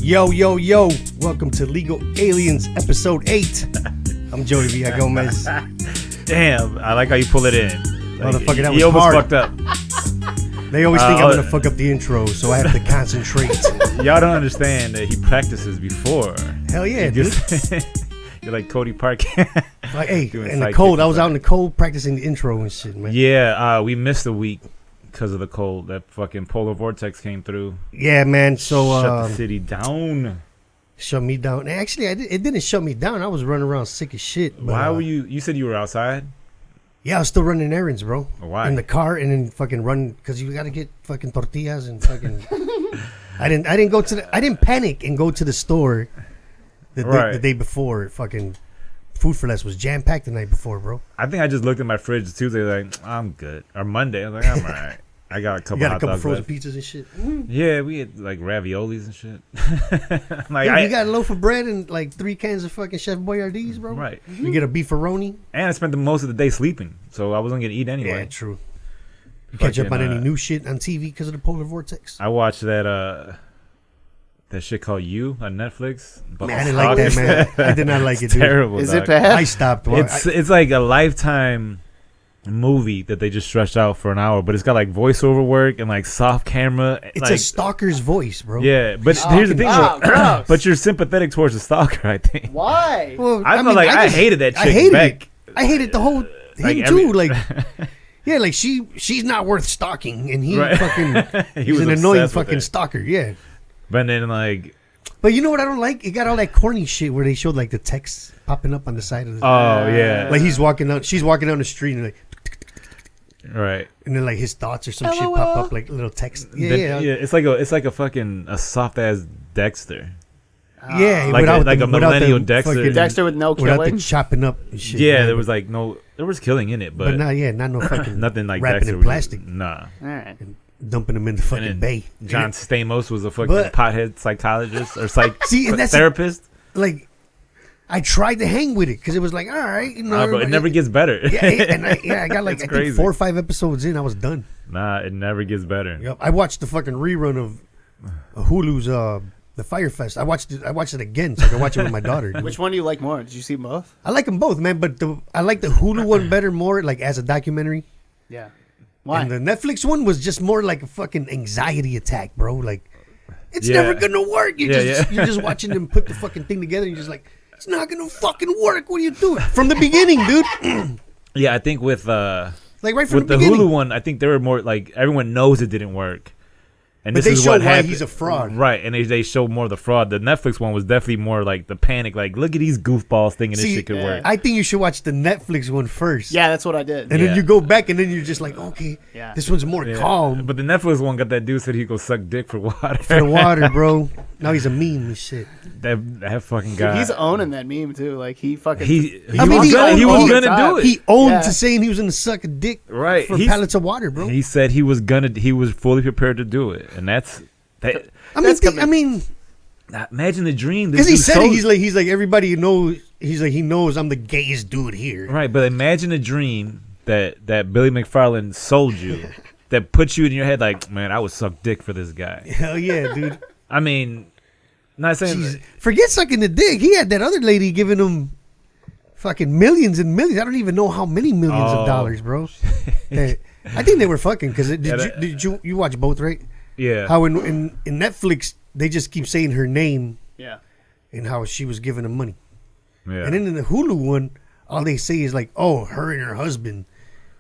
Yo, yo, yo. Welcome to Legal Aliens, episode 8. I'm Joey Villa Gomez. Damn, I like how you pull it in. Motherfucker, that was you almost hard. fucked up. They always think I'm going to fuck up the intro, so I have to concentrate. Y'all don't understand that he practices before. Hell yeah, dude. You're like Cody Park. Like, hey, in the cold. I was out in the cold practicing the intro and shit, man. Yeah, we missed a week because of the cold. That fucking polar vortex came through. Yeah, man. So shut the city down. Shut me down. Actually, it didn't shut me down. I was running around sick as shit. But, Why were you? You said you were outside. Yeah, I was still running errands, bro. Why? In the car and then fucking run because you got to get fucking tortillas and fucking. I didn't panic and go to the store the day before. Fucking Food for Less was jam packed the night before, bro. I think I just looked at my fridge Tuesday like I'm good, or Monday I was like I'm alright. I got a couple. You got a couple hot dogs frozen left. pizzas and shit. Yeah, we had like raviolis and shit. Like Yeah, you got a loaf of bread and like 3 cans of fucking Chef Boyardee's, bro. Right. You get a beefaroni. And I spent the most of the day sleeping, so I wasn't gonna eat anyway. Yeah, true. You catch up on any new shit on TV because of the polar vortex. I watched that shit called You on Netflix. Man, I didn't like that, man. I did not like it, dude. Terrible. Is dog. it bad? I stopped. It's like a Lifetime movie that they just stretched out for an hour, but it's got like voiceover work and like soft camera. It's like, a stalker's voice, bro. Yeah, but here's the thing, though. But you're sympathetic towards the stalker, I think. Why? Well, I hated that chick. I hated Beck. it. I hated the whole Like him too. Like, yeah, like she's not worth stalking, and he Right. fucking He he's was an annoying obsessed with fucking it. stalker. Yeah. But then like, But you know what I don't like? It got all that corny shit where they showed like the text popping up on the side of the. oh yeah, Like she's walking down the street and like. right. And then like his thoughts or some shit pop up like little text. Yeah, Yeah, it's like a fucking a soft ass Dexter. yeah. Like without a without millennial the Dexter. fucking- Dexter with no without the killing. chopping up and shit. Yeah, man. there was like there was killing in it, but, not no fucking nothing like wrapping Dexter. in was- plastic, Nah. All right. dumping them in the fucking then bay. John Stamos was a fucking But- pothead psychologist or See, and that's therapist. like I tried to hang with it because it was like, all right, you know, Bro, it never gets better. I got like It's I think crazy. 4 or 5 episodes in, I was done. Nah, it never gets better. Yep. I watched the fucking rerun of Hulu's the Fire Fest. I watched it again so I could watch it with my daughter. dude. Which one do you like more? Did you see both? I like them both, man, but I like the Hulu one better more like as a documentary. Yeah. Why? And the Netflix one was just more like a fucking anxiety attack, bro. Like it's Yeah. never gonna work. You're just watching them put the fucking thing together. And you're just like, it's not gonna fucking work. What are you doing from the beginning, dude? Yeah, I think with Like right from with the the beginning. Hulu one, I think they were more like everyone knows it didn't work. And But this they is show what why happened. he's a fraud. Right? And they show more of the fraud. The Netflix one was definitely more like the panic. Like, look at these goofballs thinking See, this shit could work. I think you should watch the Netflix one first. Yeah, that's what I did. And Yeah. then you go back, and then you're just like, okay, Yeah. this one's more Yeah. calm But the Netflix one got that dude said he'd go suck dick for water. for the water, bro. Now he's a meme and shit. that fucking Dude, guy. he's owning that meme too. Like he fucking. he I mean, was he gonna, owned he was all gonna the do time. it. He owned Yeah. to saying he was gonna suck a dick Right. for He's- pallets of water, bro. He said he was fully prepared to do it, and that's that. I mean, Imagine the dream. because he This dude said it, sold- he's like everybody knows. He's like he knows I'm the gayest dude here. right, but imagine a dream that Billy McFarland sold you, that puts you in your head like, man, I would suck dick for this guy. Hell yeah, dude. I mean, not saying. Jeez. Forget sucking the dick. He had that other lady giving him fucking millions and millions. I don't even know how many millions of dollars, bro. I think they were fucking because did you watch both, right? Yeah. How in Netflix they just keep saying her name Yeah. and how she was giving him money, Yeah. and then in the Hulu one, all they say is like, oh, her and her husband,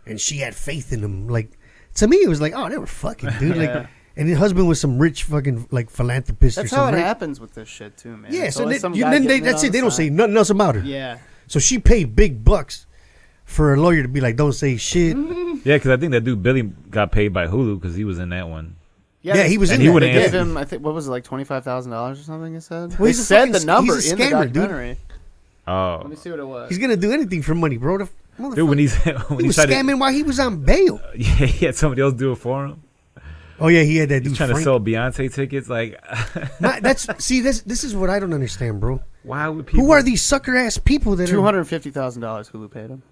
and she had faith in him. Like to me, it was like, oh, they were fucking, dude. Yeah. Like, and his husband was some rich fucking like philanthropist That's or how something. it right? happens with this shit too, man. Yeah, It's so always they, some you, guy then getting that's on it. They the don't side. say nothing else about her. Yeah. So she paid big bucks for a lawyer to be like, don't say shit. Yeah, because I think that dude Billy got paid by Hulu because he was in that one. Yeah, he was And in he there. wouldn't They gave answer. him, I think, what was it, like $25,000 or something? He said. Well, They he's a said fucking the number he's a in the scammer, dude. documentary. Oh, Let me see what it was. He's gonna do anything for money, bro. The dude, when he he was tried scamming while he was on bail. to, yeah, he had somebody else do it for him. Oh yeah, he had that He's dude. trying to Frank. sell Beyonce tickets. Like, This is what I don't understand, bro. why would people? Who are these sucker ass people that are? $250,000 Hulu paid him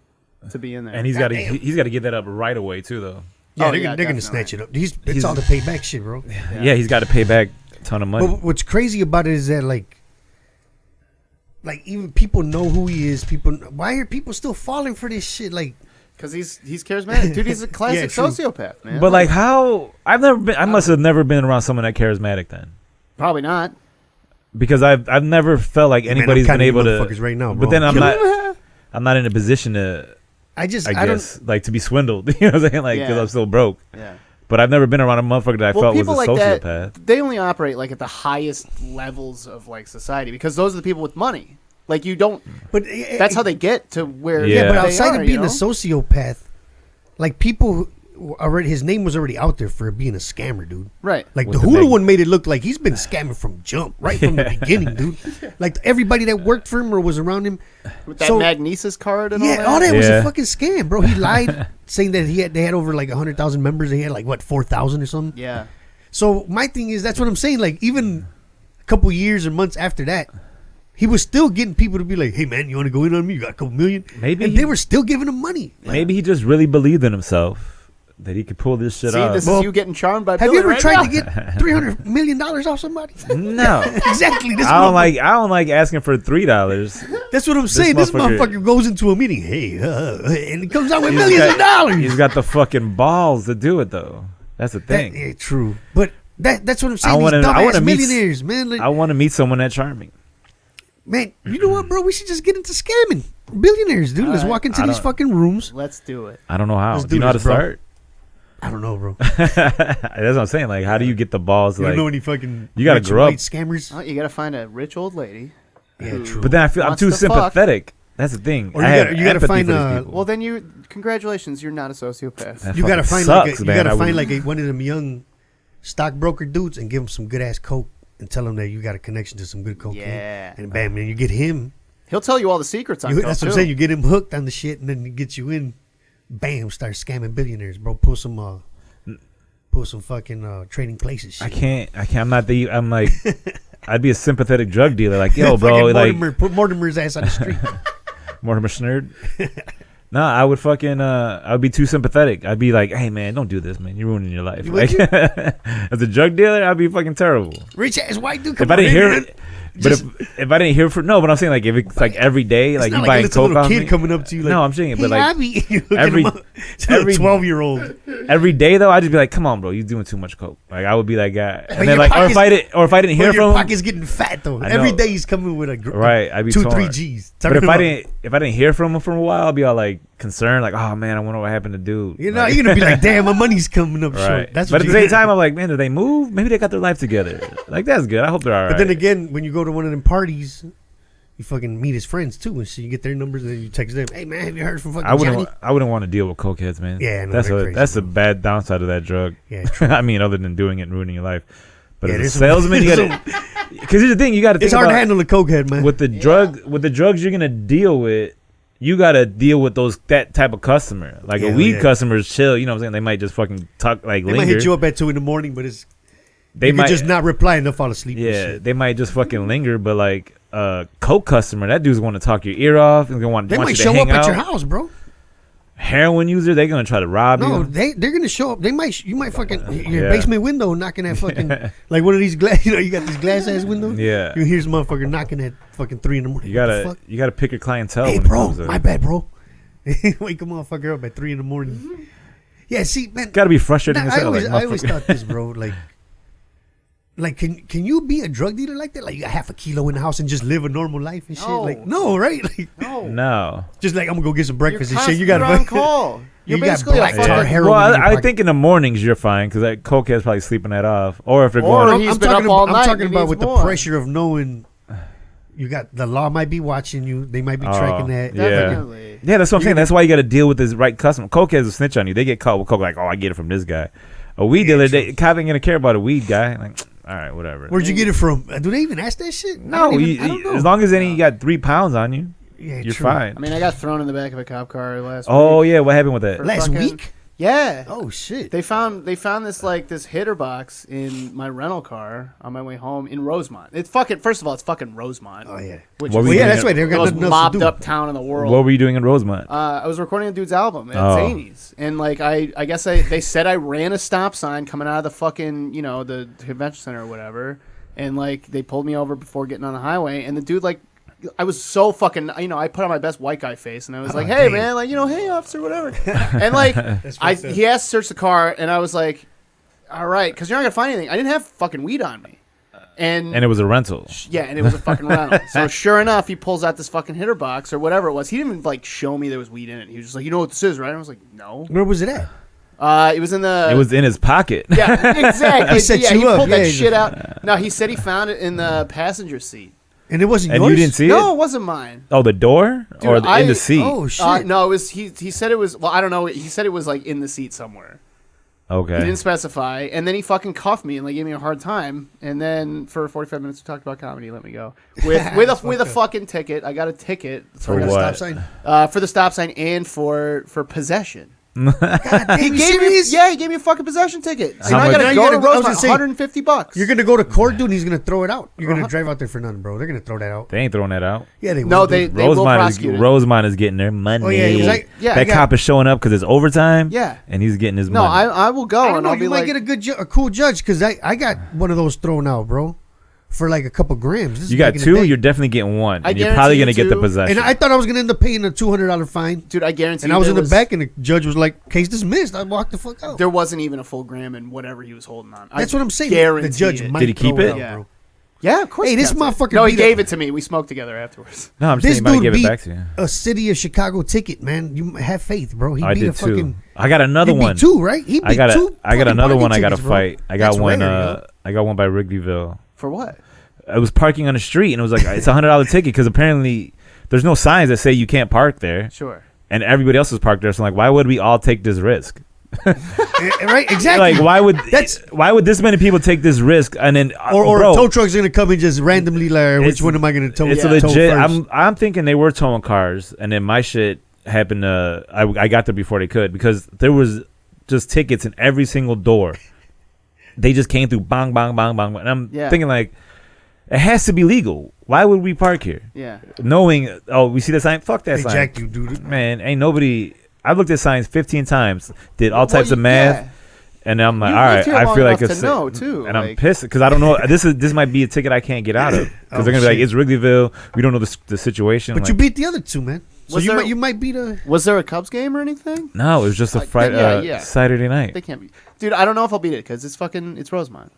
to be in there. And he's got to get that up right away too, though. Yeah, Oh, they're yeah, gonna definitely. snatch it up. It's all the payback shit, bro. Yeah, he's got to pay back ton of money. But what's crazy about it is that like even people know who he is. Why are people still falling for this shit? Like, because he's charismatic, dude. He's a classic true. sociopath, man. But like how I must have never been around someone that charismatic then. Probably not. Because I've never felt like anybody's been able to. Motherfuckers right now, bro. But then I'm not in a position to. I guess like to be swindled. You know what I'm saying? Like because I'm still broke. Yeah. But I've never been around a motherfucker that I felt was a like sociopath. that, they only operate like at the highest levels of like society because those are the people with money. Like you don't. But that's how they get to where. Yeah, but outside of being a sociopath, like people already, his name was already out there for being a scammer, dude. Right. Like With the the Hulu neg- one made it look like he's been scamming from jump, right from the beginning, dude. Like everybody that worked for him or was around him. With that Magnesis card and yeah, all that. was a fucking scam, bro. He lied, saying that they had over like 100,000 members. They had like what 4,000 or something. Yeah. So my thing is, that's what I'm saying. Like even a couple years or months after that, he was still getting people to be like, "Hey man, you want to go in on me? You got a couple million." Maybe and they were still giving him money. Like, maybe he just really believed in himself that he could pull this shit off. This is you getting charmed by. Have Billy you ever right tried now? to get $300 million off somebody? No. Exactly. This I don't motherfucker- like asking for $3. That's what I'm saying. This motherfucker goes into a meeting, and he comes out with millions of dollars. He's got the fucking balls to do it though. That's the thing. Yeah, true. But that's what I'm saying. I These wanna dumbass meet- millionaires, man. Like, I want to meet someone that charming. man, you know what, bro? We should just get into scamming billionaires, dude. Let's right. walk into these fucking rooms. Let's do it. I don't know how. Let's Do do you know how to this, bro. start? I don't know, bro. That's what I'm saying. Like, how do you get the balls? You Like, don't know any fucking you gotta rich grow up. white scammers. Oh, you gotta find a rich old lady. Yeah, who true. but then I feel I'm wants too to fuck. sympathetic. That's the thing. Or I have you gotta empathy find for these a- people. Well, then congratulations, you're not a sociopath. That You gotta fucking find sucks, you man. gotta I find would- like one of them young stockbroker dudes and give him some good ass coke and tell him that you got a connection to some good cocaine. Yeah. And bam, man, you get him. He'll tell you all the secrets on coke, That's what I'm too. saying. You get him hooked on the shit, and then he gets you in. Bam, start scamming billionaires, bro. Pull some fucking trading places. Shit. I can't. I'm not the. I'm like. I'd be a sympathetic drug dealer. Like, yo, bro. Fucking Like, Mortimer, put Mortimer's ass on the street. Mortimer Snurd. No, I would fucking. I would be too sympathetic. I'd be like, hey, man, don't do this, man. You're ruining your life. Would Like, as a drug dealer, I'd be fucking terrible. Rich ass white dude. If I didn't hear it. But if I didn't hear from but I'm saying like if it's like every day, like it's you not buying like a little coke on kid me. coming up to you. Like, No, I'm saying, hey, but like Abby. every- every 12-year-old. every day though, I'd just be like, come on, bro, you're doing too much coke. Like I would be that guy, and your then like, or if I didn't hear Your from him, pocket's getting fat though. I Every know. day he's coming with a right, I'd be 2-3 torn. G's. But if Talking I about- didn't hear from him for a while, I'd be all like concerned, like, oh man, I wonder what happened to dude. you know, Like, you're gonna be like, damn, my money's coming up right. short. That's but what at the same time, I'm like, man, did they move? Maybe they got their life together. Like that's good. I hope they're all right. But then again, when you go to one of them parties, you fucking meet his friends too, and so you get their numbers, and then you text them, "Hey man, have you heard from fucking Johnny?" I wouldn't want to deal with cokeheads, man. Yeah, no, that's they're crazy, that's a bro. bad downside of that drug. Yeah, true. I mean, other than doing it and ruining your life. But Yeah, as a there's some- salesman, you there's got to. Because here's the thing, you got to think It's hard about to handle a cokehead, man. with the drugs you're gonna deal with. You got to deal with that type of customer. Like Yeah, a weed yeah. customer is chill. You know what I'm saying? They might just fucking talk like they linger. might hit you up at 2 a.m, but it's They you might could just not reply and they'll fall asleep. and Yeah, shit. they might just fucking linger. But like coke customer, that dude's want to talk your ear off and want They want might you to show hang up at out. your house, bro. Heroin user, they're gonna try to rob No, you. they're gonna show up. You might fucking your Yeah. basement window knocking at fucking like one of these glass. You got these glass ass windows. Yeah. You hear some motherfucker knocking at fucking 3 a.m. You What the gotta fuck? pick your clientele. Hey, when it bro, comes to my bad, bro. Wake a motherfucker up at 3 a.m. Yeah, see, man. Gotta be frustrating Nah, as hell. I always motherfucker. thought this, bro. Like, can you be a drug dealer like that? Like, you got half a kilo in the house and just live a normal life and shit? No. Like, no, right? Like, No. No. just like I'm gonna go get some breakfast You're and shit. You got constantly on call. You're You got basically a black tar fucking. heroin Well, in your I pocket. think in the mornings you're fine because that cokehead's probably sleeping that off. Or if they're Or going, he's I'm been talking up all about, night I'm talking and about needs with more. the pressure of knowing you got the law might be watching you. They might be tracking that. yeah. Definitely. Yeah, that's what I'm You're saying. gonna- That's why you got to deal with this right customer. Cokeheads will snitch on you. They get caught with coke like, oh, I get it from this guy. A weed dealer, cop ain't gonna care about a weed guy. Like, all right, whatever. Where'd you get it from? Do they even ask that shit? No, I don't know. as long as you got 3 pounds on you, Yeah, you're true. fine. I mean, I got thrown in the back of a cop car last Oh week. yeah, what happened with that? For Last fucking- week? Yeah. Oh shit. They found this hitter box in my rental car on my way home in Rosemont. It's fucking first of all, it's fucking Rosemont. Oh yeah. Which What is were you yeah, doing that's at- right. They've the got most nothing else mobbed to do. up town in the world. What were you doing in Rosemont? I was recording a dude's album at Oh. Zany's, and like I guess they said I ran a stop sign coming out of the fucking the convention center or whatever, and like they pulled me over before getting on the highway, and the dude like. I was so fucking, I put on my best white guy face, and I was like, "Hey, man, like, hey, officer, whatever." And like, he asked to search the car, and I was like, "All right," because you're not gonna find anything. I didn't have fucking weed on me, and it was a rental. Yeah, and it was a fucking rental. So sure enough, he pulls out this fucking hitter box or whatever it was. He didn't even like show me there was weed in it. He was just like, "You know what this is, right?" And I was like, "No." Where was it at? It was in the. It was in his pocket. Yeah, exactly. He set he you up. pulled Yeah, that he shit just- out. No, he said he found it in the passenger seat. And it wasn't And yours? you didn't see No, it? it wasn't mine. Oh, the door or Dude, in the seat? Oh, shit. No, it was. He said it was. Well, I don't know. He said it was like in the seat somewhere. Okay. He didn't specify, and then he fucking cuffed me and like gave me a hard time. And then for 45 minutes we talked about comedy. Let me go with a fucking ticket. I got a ticket For the what? stop sign? for the stop sign and for possession. God damn, He you gave serious? me he gave me a fucking possession ticket. So How now I much- gotta Now go you to gotta- I was Rosemont. gonna say, $150. You're going to go to court, dude, and he's going to throw it out. You're going to drive out there for nothing, bro. They're going to throw that out. They ain't throwing that out. Yeah, they will. No, dude. they will prosecute it. Rosemont is getting their money. Oh, yeah, he was like- Yeah, that yeah. cop is showing up because it's overtime. Yeah. And he's getting his No, money. I will go I don't and know. I'll You be might like, get a cool judge because I got one of those thrown out, bro, for like a couple grams. This is You got back in the two, day. you're definitely getting one. I And you're probably guarantee going to you get the two. possession. And I thought I was going to end up paying a $200 fine. dude, I guarantee. And I was in there the back, and the judge was like, "Case dismissed." I walked the fuck out. There wasn't even a full gram in whatever he was holding on. That's what I'm saying. Guarantee The judge it. might Did he keep throw it? out, Yeah. bro. Yeah, of course. Hey, he this kept it. motherfucker No, he beat gave up- it to me. We smoked together afterwards. no, I'm This saying he might dude give it beat back to you. a city of Chicago ticket, man. You have faith, bro. He I beat did a fucking. too. I got another He one. beat two, right? He beat I got two. I got fucking another parking one I got to tickets, bro. fight. I got That's one. rare, yo. I got one by Wrigleyville. For what? I was parking on the street and it was like it's $100 ticket because apparently there's no signs that say you can't park there, Sure. and everybody else is parked there. So I'm like, why would we all take this risk? Right? Exactly. Like, That's- why would this many people take this risk? And then or bro, a tow truck's gonna come and just randomly like, which It's- one am I gonna tow? it's tow legit. first? I'm thinking they were towing cars, and then my shit happened. I got there before they could because there was just tickets in every single door. They just came through, bang, bang, bang, bang, and I'm Yeah. thinking like, it has to be legal. Why would we park here? Yeah. Knowing, we see that sign. Fuck that They sign. jacked you, dude. Man, ain't nobody. I've looked at signs 15 times, did all types of math, and I'm like, You all lived right, here I long feel like enough it's to know, too, and I'm like- pissed because I don't know. This might be a ticket I can't get out of because Oh, they're gonna be like, shit. it's Wrigleyville. We don't know the situation. But like, you beat the other two, man. So Was you there- might beat a. Was there a Cubs game or anything? no, it was just a Friday, yeah. Saturday night. They can't be. Dude, I don't know if I'll beat it because it's Rosemont.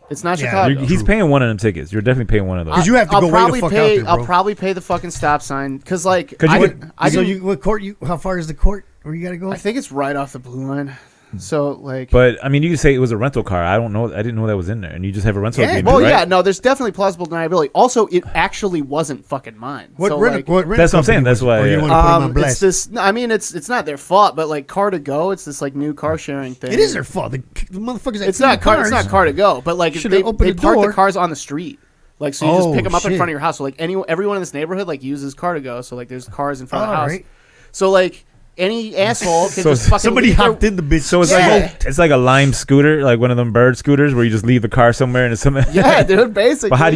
It's not Yeah, Chicago. He's paying one of them tickets. You're definitely paying one of those. 'Cause you have to I'll go way the probably fuck out pay. there, I'll bro. probably pay the fucking stop sign because like 'Cause you I, would- I, so didn't- you what court? You how far is the court where you gotta go? I think it's right off the blue line. So like, But I mean, you could say it was a rental car. I don't know. I didn't know that was in there, and you just have a rental Yeah, agreement, well, right? yeah, no, there's definitely plausible deniability. Also, it actually wasn't fucking mine. What so, rent? like, What rent That's what I'm saying, company that's was it? why, Or you yeah. want to put them on it's blast? this. No, I mean, it's not their fault, but like car to go, it's this like new car sharing thing. It is their fault. The motherfuckers. that It's feed not the car. cars. It's not car to go, but like Should've they opened the park door. the cars on the street. Like so, you just Oh, pick them up in shit. front of your house. So like everyone in this neighborhood like uses car to go. So like there's cars in front of the All house. right. So like any asshole can So just fucking Somebody leave their- hopped in the bitch. So it's Yeah. like a Lime scooter, like one of them bird scooters where you just leave the car somewhere and it's something. Yeah, dude. Basically. But what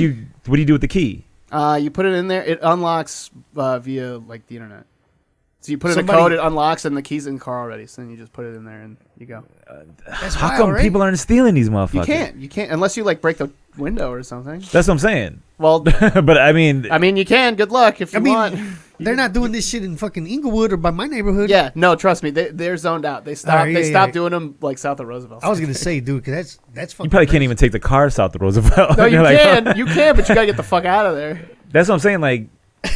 do you do with the key? You put it in there. It unlocks via like the internet. So you put in Somebody- a code, it unlocks, and the key's in the car already. So then you just put it in there and you go. That's How wild, come right? people aren't stealing these motherfuckers? You can't unless you like break the window or something. That's what I'm saying. Well, But I mean, I mean, you can. Good luck if you I mean, want. they're not doing this shit in fucking Inglewood or by my neighborhood. Yeah, no, trust me, they're zoned out. They stopped. Alright, they yeah, stopped yeah. doing them like south of Roosevelt. I was gonna say, dude, because that's fucking. you probably can't crazy. even take the car south of Roosevelt. No, you You're like, can. You can, but you gotta get the fuck out of there. That's what I'm saying. Like,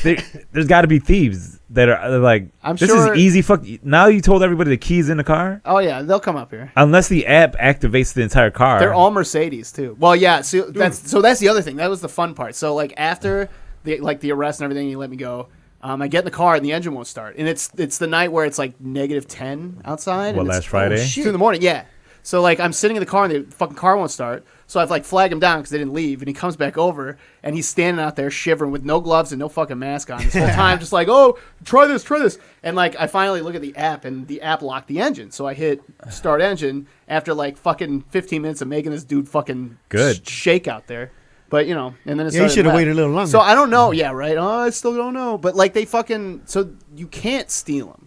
there's got to be thieves that are like, I'm this sure- is easy. Fuck. Now you told everybody the keys in the car, Oh yeah, they'll come up here. unless the app activates the entire car. They're all Mercedes too. Well, yeah. So that's the other thing. That was the fun part. So like after the arrest and everything, you let me go. I get in the car and the engine won't start. And it's the night where it's like -10 outside. What, and it's- last Friday? It's 2 in the morning. Yeah. So like I'm sitting in the car and the fucking car won't start. So I've like flagged him down because they didn't leave. And he comes back over and he's standing out there shivering with no gloves and no fucking mask on this whole time, just like, oh, try this. And like I finally look at the app and the app locked the engine. So I hit start engine after like fucking 15 minutes of making this dude fucking Good. shake out there. But you know, and then it Yeah, you started should have back. waited a little longer. So I don't know. Yeah, right. Oh, I still don't know. But like they fucking so you can't steal them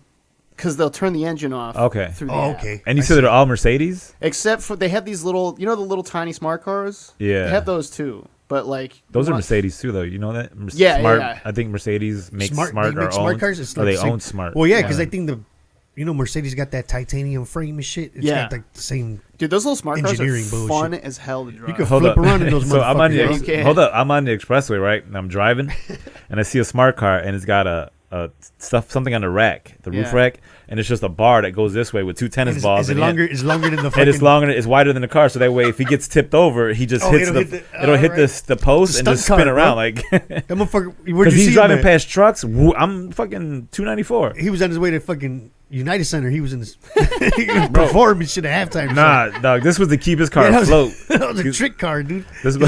because they'll turn the engine off. Okay. Through the Oh, app. okay. And you I said see. they're all Mercedes. Except for they have these little, the little tiny smart cars. Yeah. They have those too. but like those are Mercedes too, though. You know that? Yeah, Smart, yeah. I think Mercedes makes Smart cars. It's or like they own Smart. Well, yeah, because I think Mercedes got that titanium frame and shit. It's got like the same. Dude, those little smart cars are engineering fun bullshit. as hell to drive. You can flip around in those So I'm on motherfuckers. the hold up. I'm on the expressway, right? And I'm driving, and I see a smart car, and it's got a something on the rack, the roof rack, and it's just a bar that goes this way with two tennis balls. Is it longer? It's longer than the fucking. And it's longer. It's wider than the car, so that way, if he gets tipped over, he just hits it'll hit the post and just spin around like. That motherfucker. Where'd you Because he's see driving him past trucks. I'm fucking 294. He was on his way to fucking United Center. He was in this performing shit at halftime. Nah, dog. This was to keep his car afloat. That was a trick car, dude. This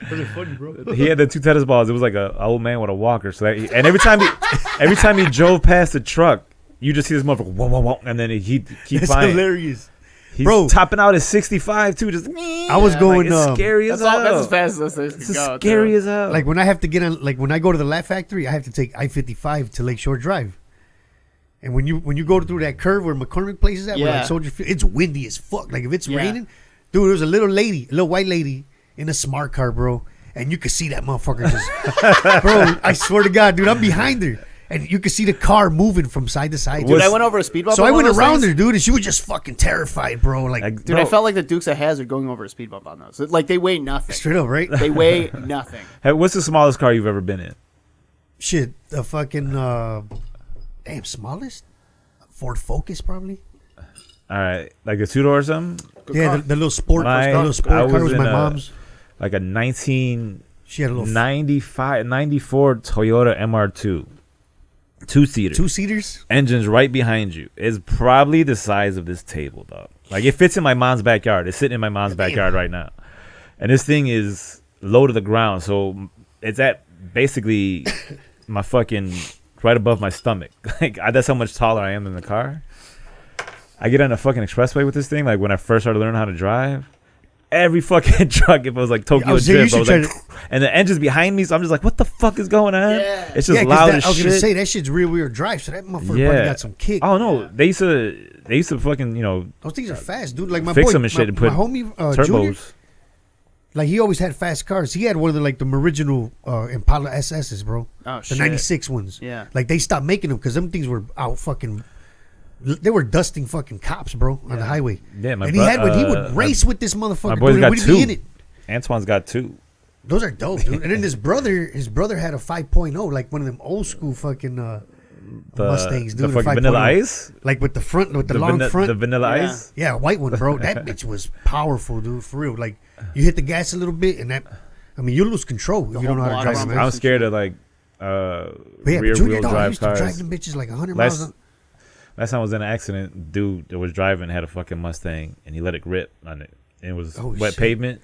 Those are funny, bro. He had the two tennis balls. It was like a old man with a walker. So and every time he drove past the truck, you just see this motherfucker, whoa, whoa, whoa, and then he keep That's flying. hilarious. He's Bro, topping out at 65 too. Just I was going. It's scary as hell. That's as fast as those things can It's go. scary as hell. Like when I have to get on, like when I go to the Laugh Factory, I have to take I-55 to Lakeshore Drive. And when you go through that curve where McCormick Place is at, where like Soldier Field, it's windy as fuck. Like if it's raining, dude, there was a little white lady in a smart car, bro, and you could see that motherfucker just, bro. I swear to God, dude, I'm behind her, and you could see the car moving from side to side. Dude, I went over a speed bump. So I went around her, dude, and she was just fucking terrified, bro. Like dude, I felt like the Dukes of Hazzard going over a speed bump on those. Like they weigh nothing. Straight up, right? They weigh nothing. Hey, what's the smallest car you've ever been in? Shit, the fucking smallest Ford Focus, probably. All right, like a two-door or something. Yeah, the little sport, I car was was in my mom's. Like a 1995, 94 Toyota MR2, two-seater. Two-seaters? Engine's right behind you. It's probably the size of this table, dog. Like it fits in my mom's backyard. It's sitting in my mom's backyard right now, and this thing is low to the ground, so it's at basically my fucking right above my stomach. Like that's how much taller I am than the car. I get on a fucking expressway with this thing. Like when I first started learning how to drive, every fucking truck, if it was like Tokyo Drift, I was like, and the engine's behind me, so I'm just like, what the fuck is going on? Yeah. It's just loud as shit. I was gonna say that shit's real weird drive, so that motherfucker probably got some kick. Oh no, they used to fucking those things are fast, dude. Like my fix boy, them and shit and put my homie turbos. Junior, like he always had fast cars. He had one of the original Impala SS's, bro. Oh the '96 ones. Yeah, like they stopped making them because them things were out fucking. They were dusting fucking cops, bro, on the highway. Yeah, and he would race with this motherfucker. My boy's got two. In it. Antoine's got two. Those are dope, dude. And then his brother had a 5.0, like one of them old school fucking Mustangs, dude. The fucking Vanilla Ice, like with the front, with the long front, the Vanilla Ice. Yeah, white one, bro. That bitch was powerful, dude. For real. Like you hit the gas a little bit, and you lose control if you don't know how to drive. I'm scared of like rear Junior, wheel drive used cars. to drive them bitches like 100 miles. Last time I was in an accident, dude that was driving had a fucking Mustang, and he let it rip on it. And it was wet pavement.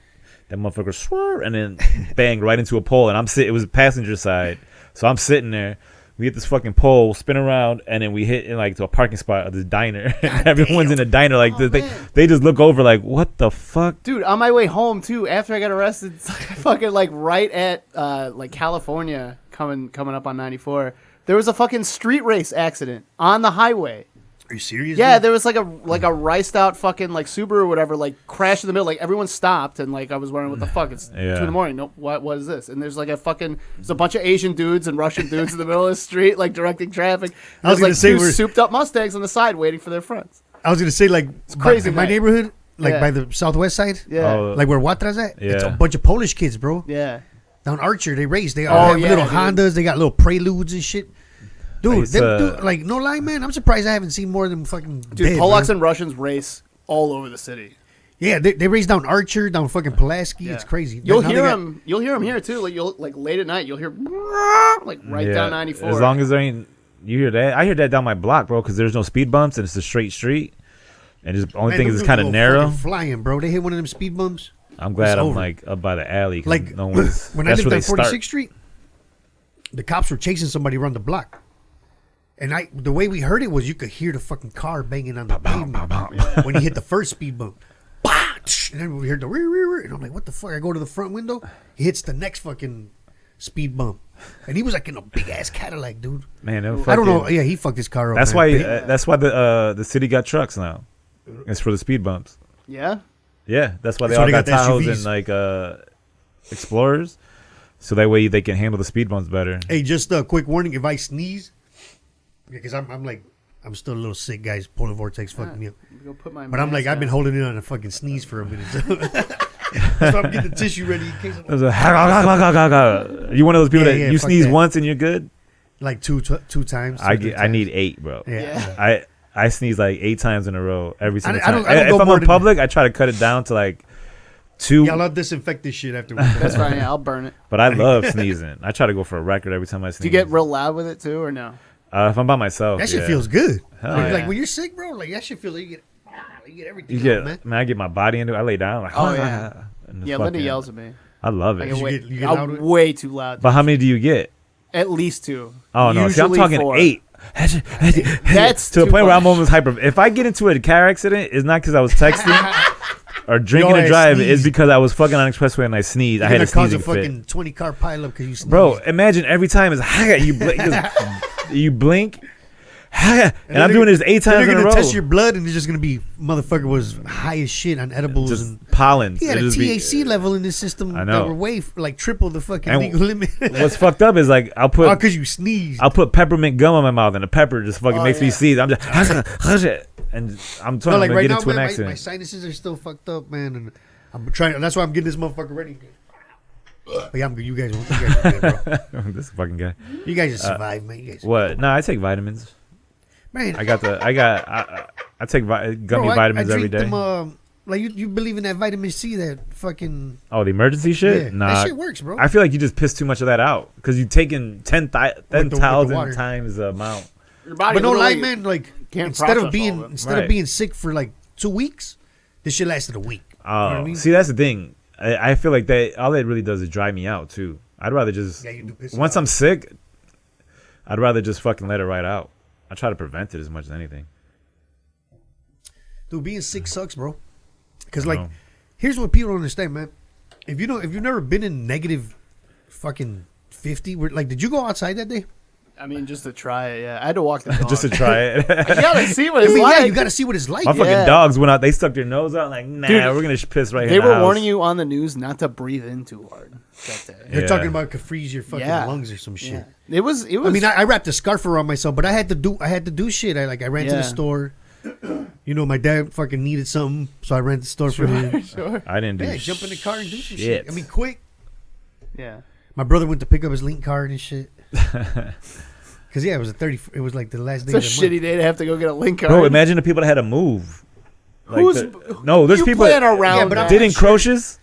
That motherfucker swerved and then banged right into a pole. And it was passenger side. So I'm sitting there. We hit this fucking pole, spin around, and then we hit to a parking spot of this diner. Everyone's in the diner. Like, they just look over like, what the fuck? Dude, on my way home, too, after I got arrested, it's like fucking like right at like California coming up on 94. There was a fucking street race accident on the highway. Are you serious? Yeah, dude? there was like a riced out fucking like Subaru or whatever, like crashed in the middle. Like everyone stopped and like I was wondering what the fuck. It's 2 a.m. Nope, what is this? And there's like there's a bunch of Asian dudes and Russian dudes in the middle of the street, like directing traffic. I was gonna say two souped up Mustangs on the side waiting for their friends. I was gonna say like it's crazy. My neighborhood, like by the southwest side. Yeah. Like where Watra's at. Yeah. It's a bunch of Polish kids, bro. Yeah. Down Archer, they race. They all have little Hondas. They got little Preludes and shit. Dude, like no lie, man. I'm surprised I haven't seen more of them fucking. Dude, Polacks and Russians race all over the city. Yeah, they race down Archer, down fucking Pulaski. Yeah. It's crazy. You'll hear them here too. Like late at night, you'll hear like down 94. As long as there ain't, you hear that. I hear that down my block, bro, because there's no speed bumps and it's a straight street. And the only thing is it's kind of narrow. Flying, bro. They hit one of them speed bumps. I'm glad I'm like up by the alley. Like no one's, when I lived on 46th Street, the cops were chasing somebody around the block. And the way we heard it was you could hear the fucking car banging on the pavement when he hit the first speed bump. And then we heard the and I'm like, what the fuck? I go to the front window. He hits the next fucking speed bump. And he was like in a big ass Cadillac, dude. Man, I don't know. Yeah, he fucked his car up. That's why the city got trucks now. It's for the speed bumps. Yeah? Yeah, that's why they all got Tahoes and like Explorers, so that way they can handle the speed bumps better. Hey, just a quick warning: if I sneeze, because I'm still a little sick, guys. Polar vortex fucking me up. Go put my But I'm like, I've been holding in on a fucking sneeze for a minute. That's why I'm getting the tissue ready in case. You one of those people Yeah, that yeah, you fuck sneeze that. once and you're good. Like two times. I need 8, bro. Yeah. I sneeze like 8 times in a row every single I don't time. go If I'm more in than- public, I try to cut it down to like 2. Yeah, I'll disinfect this shit afterwards. That's fine. Yeah, I'll burn it. But I love sneezing. I try to go for a record every time I sneeze. Do you get real loud with it too, or no? If I'm by myself, That shit yeah. feels good. Hell Like, yeah. like when you're sick, bro, like that shit feels like you get everything. You get, out, man. I get my body into it. I lay down like, Oh, yeah. and the Yeah, Linda fucking- yells at me. I love I it. get You way, get loud I'm with it? way too loud. But how many do you get? At least 2. Oh no, see, I'm Usually talking 4. 8. That's to the too point where I'm much. almost hyper. If I get into a car accident, it's not because I was texting or drinking Yo, or I driving. sneeze. It's because I was fucking on expressway and I sneezed. I You're had a gonna cause a sneezing fit. fucking 20-car pileup because you sneezed. Bro, imagine every time it's you blink, you blink, and then I'm they're- doing this 8 Then times they're in a gonna row. test your blood, and it's just gonna be motherfucker was high as shit on edibles, Just and pollen. he had a It'll just be- THC level in this system I know. that were way like triple the fucking And legal limit. What's fucked up is like Oh, because you sneezed. I'll put peppermint gum on my mouth, and the pepper just fucking Oh, makes me yeah. seize. I'm just and I'm trying No, like to right get now, into an man, my accident. sinuses are still fucked up, man, and I'm trying. That's why I'm getting this motherfucker ready. But yeah, I'm good. You guys are good, bro. This fucking guy. You guys just survive, man. You guys, What? No, I take vitamins. man. I take gummy bro, vitamins I every drink day. them, like you believe in that vitamin C, that fucking Oh, the emergency shit? yeah, Nah. that shit works, bro. I feel like you just piss too much of that out because you've taken 10,000 water. times the amount. Your body But no lie, literally man. Like can't instead process of being all of it. Right. being sick for like 2 weeks, this shit lasted a week. Oh, You know what I mean? see, that's the thing. I feel like that all that really does is dry me out too. I'd rather just Yeah, you do piss once out. I'm sick, I'd rather just fucking let it right out. I try to prevent it as much as anything. Dude, being sick sucks, bro. Because I like, know. here's what people don't understand, man. If you've never been in negative fucking 50, like, did you go outside that day? I mean, just to try it. Yeah, I had to walk the dog. Just to try it. you gotta see what I it's mean, like. yeah, you got to see what it's like. My fucking Yeah. dogs went out. They stuck their nose out like, nah, Dude, we're gonna piss right They here. in were the house. warning you on the news not to breathe in too hard that day. They're Yeah. talking about could freeze your fucking Yeah. lungs or some shit. Yeah. It was. I mean, I wrapped a scarf around myself, but I had to do shit. I ran to Yeah. the store. You know, my dad fucking needed something, so I ran to the store for him. sure. I didn't do Yeah, jump in the car and do some shit. shit. I mean, quick. Yeah. My brother went to pick up his link card and shit. Cause yeah, it was it was like the last day It's a of the month. shitty day to have to go get a link card. Bro, imagine the people that had to move. Like Who's no? There's you people playing that around? Yeah, but I'm- didn't Crocious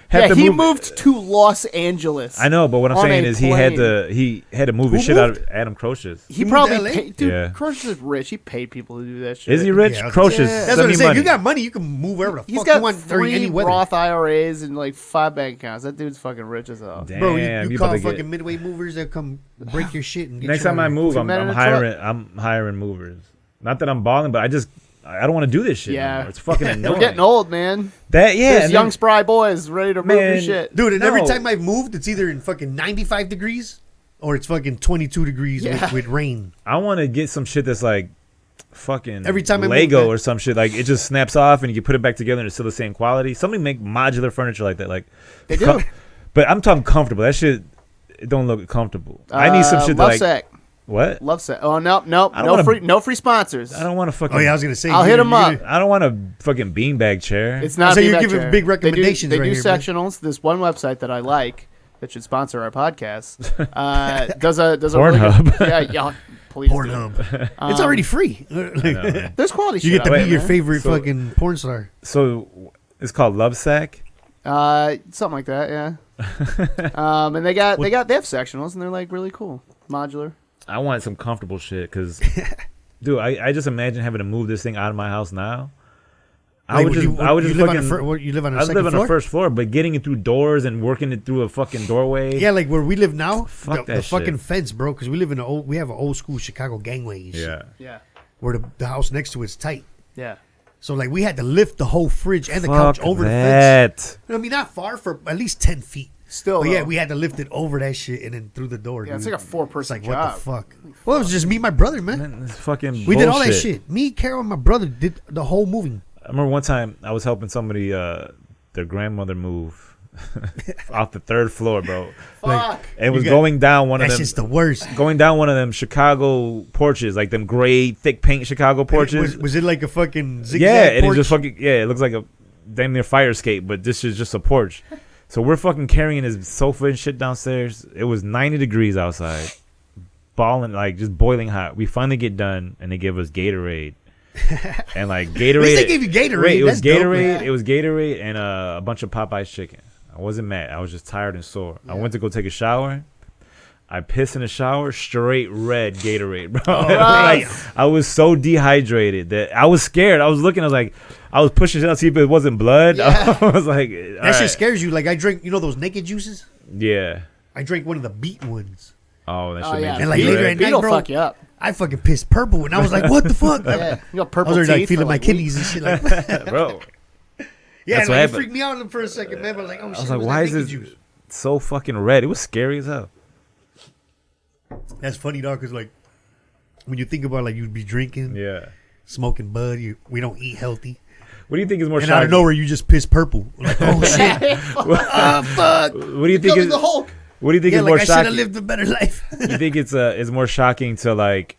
have Yeah, to he move. moved to Los Angeles. I know, but what I'm on saying a is plane. he had to move his Who shit out moved? of Adam Crocious. He moved probably to LA? paid, dude. Yeah. Crocious is rich. He paid people to do that shit. Is he rich? Yeah, Crocious. Yeah. That's Send what I'm me saying. If money. you got money, you can move wherever the He's fuck you got want during 3 any weather. Roth IRAs and like 5 bank accounts. That dude's fucking rich as hell. Damn, Bro, you about call to get- fucking midway movers that come break your shit and get Next you time I out of move, Put I'm, men in I'm a hiring. I'm hiring movers. Not that I'm balling, but I don't want to do this shit. Yeah. Yeah, it's fucking annoying. We're getting old, man. That yeah, There's and young then- spry boys ready to move your Man, shit. Dude, and every No. time I've moved, it's either in fucking 95 degrees or it's fucking 22 degrees Yeah. with rain. I want to get some shit that's like fucking Every time I move, Lego man. or some shit. Like it just snaps off and you can put it back together and it's still the same quality. Somebody make modular furniture like that. Like They do. but I'm talking comfortable. That shit it don't look comfortable. I need some shit that like Lovesack. what? Lovesack. Oh no, no, I don't no wanna- free, no free sponsors. I don't want to fucking. Oh, yeah, I was going to say. I'll hit 'em up. I don't want a fucking beanbag chair. It's not. So a you're beanbag giving chair. big recommendations They do, right they here, do bro. sectionals. This one website that I like that should sponsor our podcast does a really Pornhub. good, yeah, please. do. Pornhub. It's already free. I know, man. There's quality You shit. get to out be there, your man. favorite So- fucking porn star. So it's called Love Sack. Something like that, yeah. And they have sectionals and they're like really cool, modular. I want some comfortable shit because, dude, I just imagine having to move this thing out of my house now. I would just you live on fucking. you live on a I second live on floor? the first floor, but getting it through doors and working it through a fucking doorway. Yeah, like where we live now, Fuck the that fucking shit. fence, bro, because we have an old school Chicago gangway and shit, Yeah. Yeah, where the house next to it's tight. yeah. So like we had to lift the whole fridge and the Fuck couch over the fence. that. I mean, not far, for at least 10 feet. Still, But yeah, though. we had to lift it over that shit and then through the door. Yeah, it's dude. like a 4-person It's like, job. what the fuck? Well, it was just me and my brother, man. Man, it's fucking. We did all that bullshit. shit. Me, Carol, and my brother did the whole moving. I remember one time I was helping somebody, their grandmother move, off the 3rd floor, bro. Fuck. And it was going down one of That's them. just the worst. Going down one of them Chicago porches, like them gray, thick paint Chicago porches. Was it like a fucking zigzag Yeah, and porch? it just fucking it looks like a damn near fire escape, but this is just a porch. So we're fucking carrying his sofa and shit downstairs. It was 90 degrees outside, balling like just boiling hot. We finally get done, and they give us Gatorade. And like Gatorade, At least they gave you Gatorade. Wait, it was That's dope, Gatorade. man. It was Gatorade and a bunch of Popeye's chicken. I wasn't mad. I was just tired and sore. I went to go take a shower. I pissed in the shower, straight red Gatorade, bro. Like, I was so dehydrated that I was scared. I was looking. I was like, I was pushing shit out to see if it wasn't blood. Yeah. I was like, That shit scares you. Like I drink, those naked juices. Yeah. I drank one of the beet ones. Oh, that Oh, shit yeah. makes And like you later red. at night, Beet'll bro, fuck you up. I fucking pissed purple, and I was like, "What the fuck?" Yeah. You got I purple was already like teeth feeling for, my like, kidneys and shit. Like, Bro. yeah, That's what like, it happened. freaked me out for a second, man. But I was like, "Oh shit!" I was like, what's why that is naked this juice? so fucking red? It was scary as hell. That's funny, dog. Because like, when you think about like you'd be drinking, Yeah. smoking bud, we don't eat healthy, What do you think is more and out of shocking? nowhere you just piss purple. Like, oh shit! Oh fuck! What do you think Becoming is the Hulk. What do you think Yeah, is like more I should have shocking? lived a better life. You think it's more shocking to like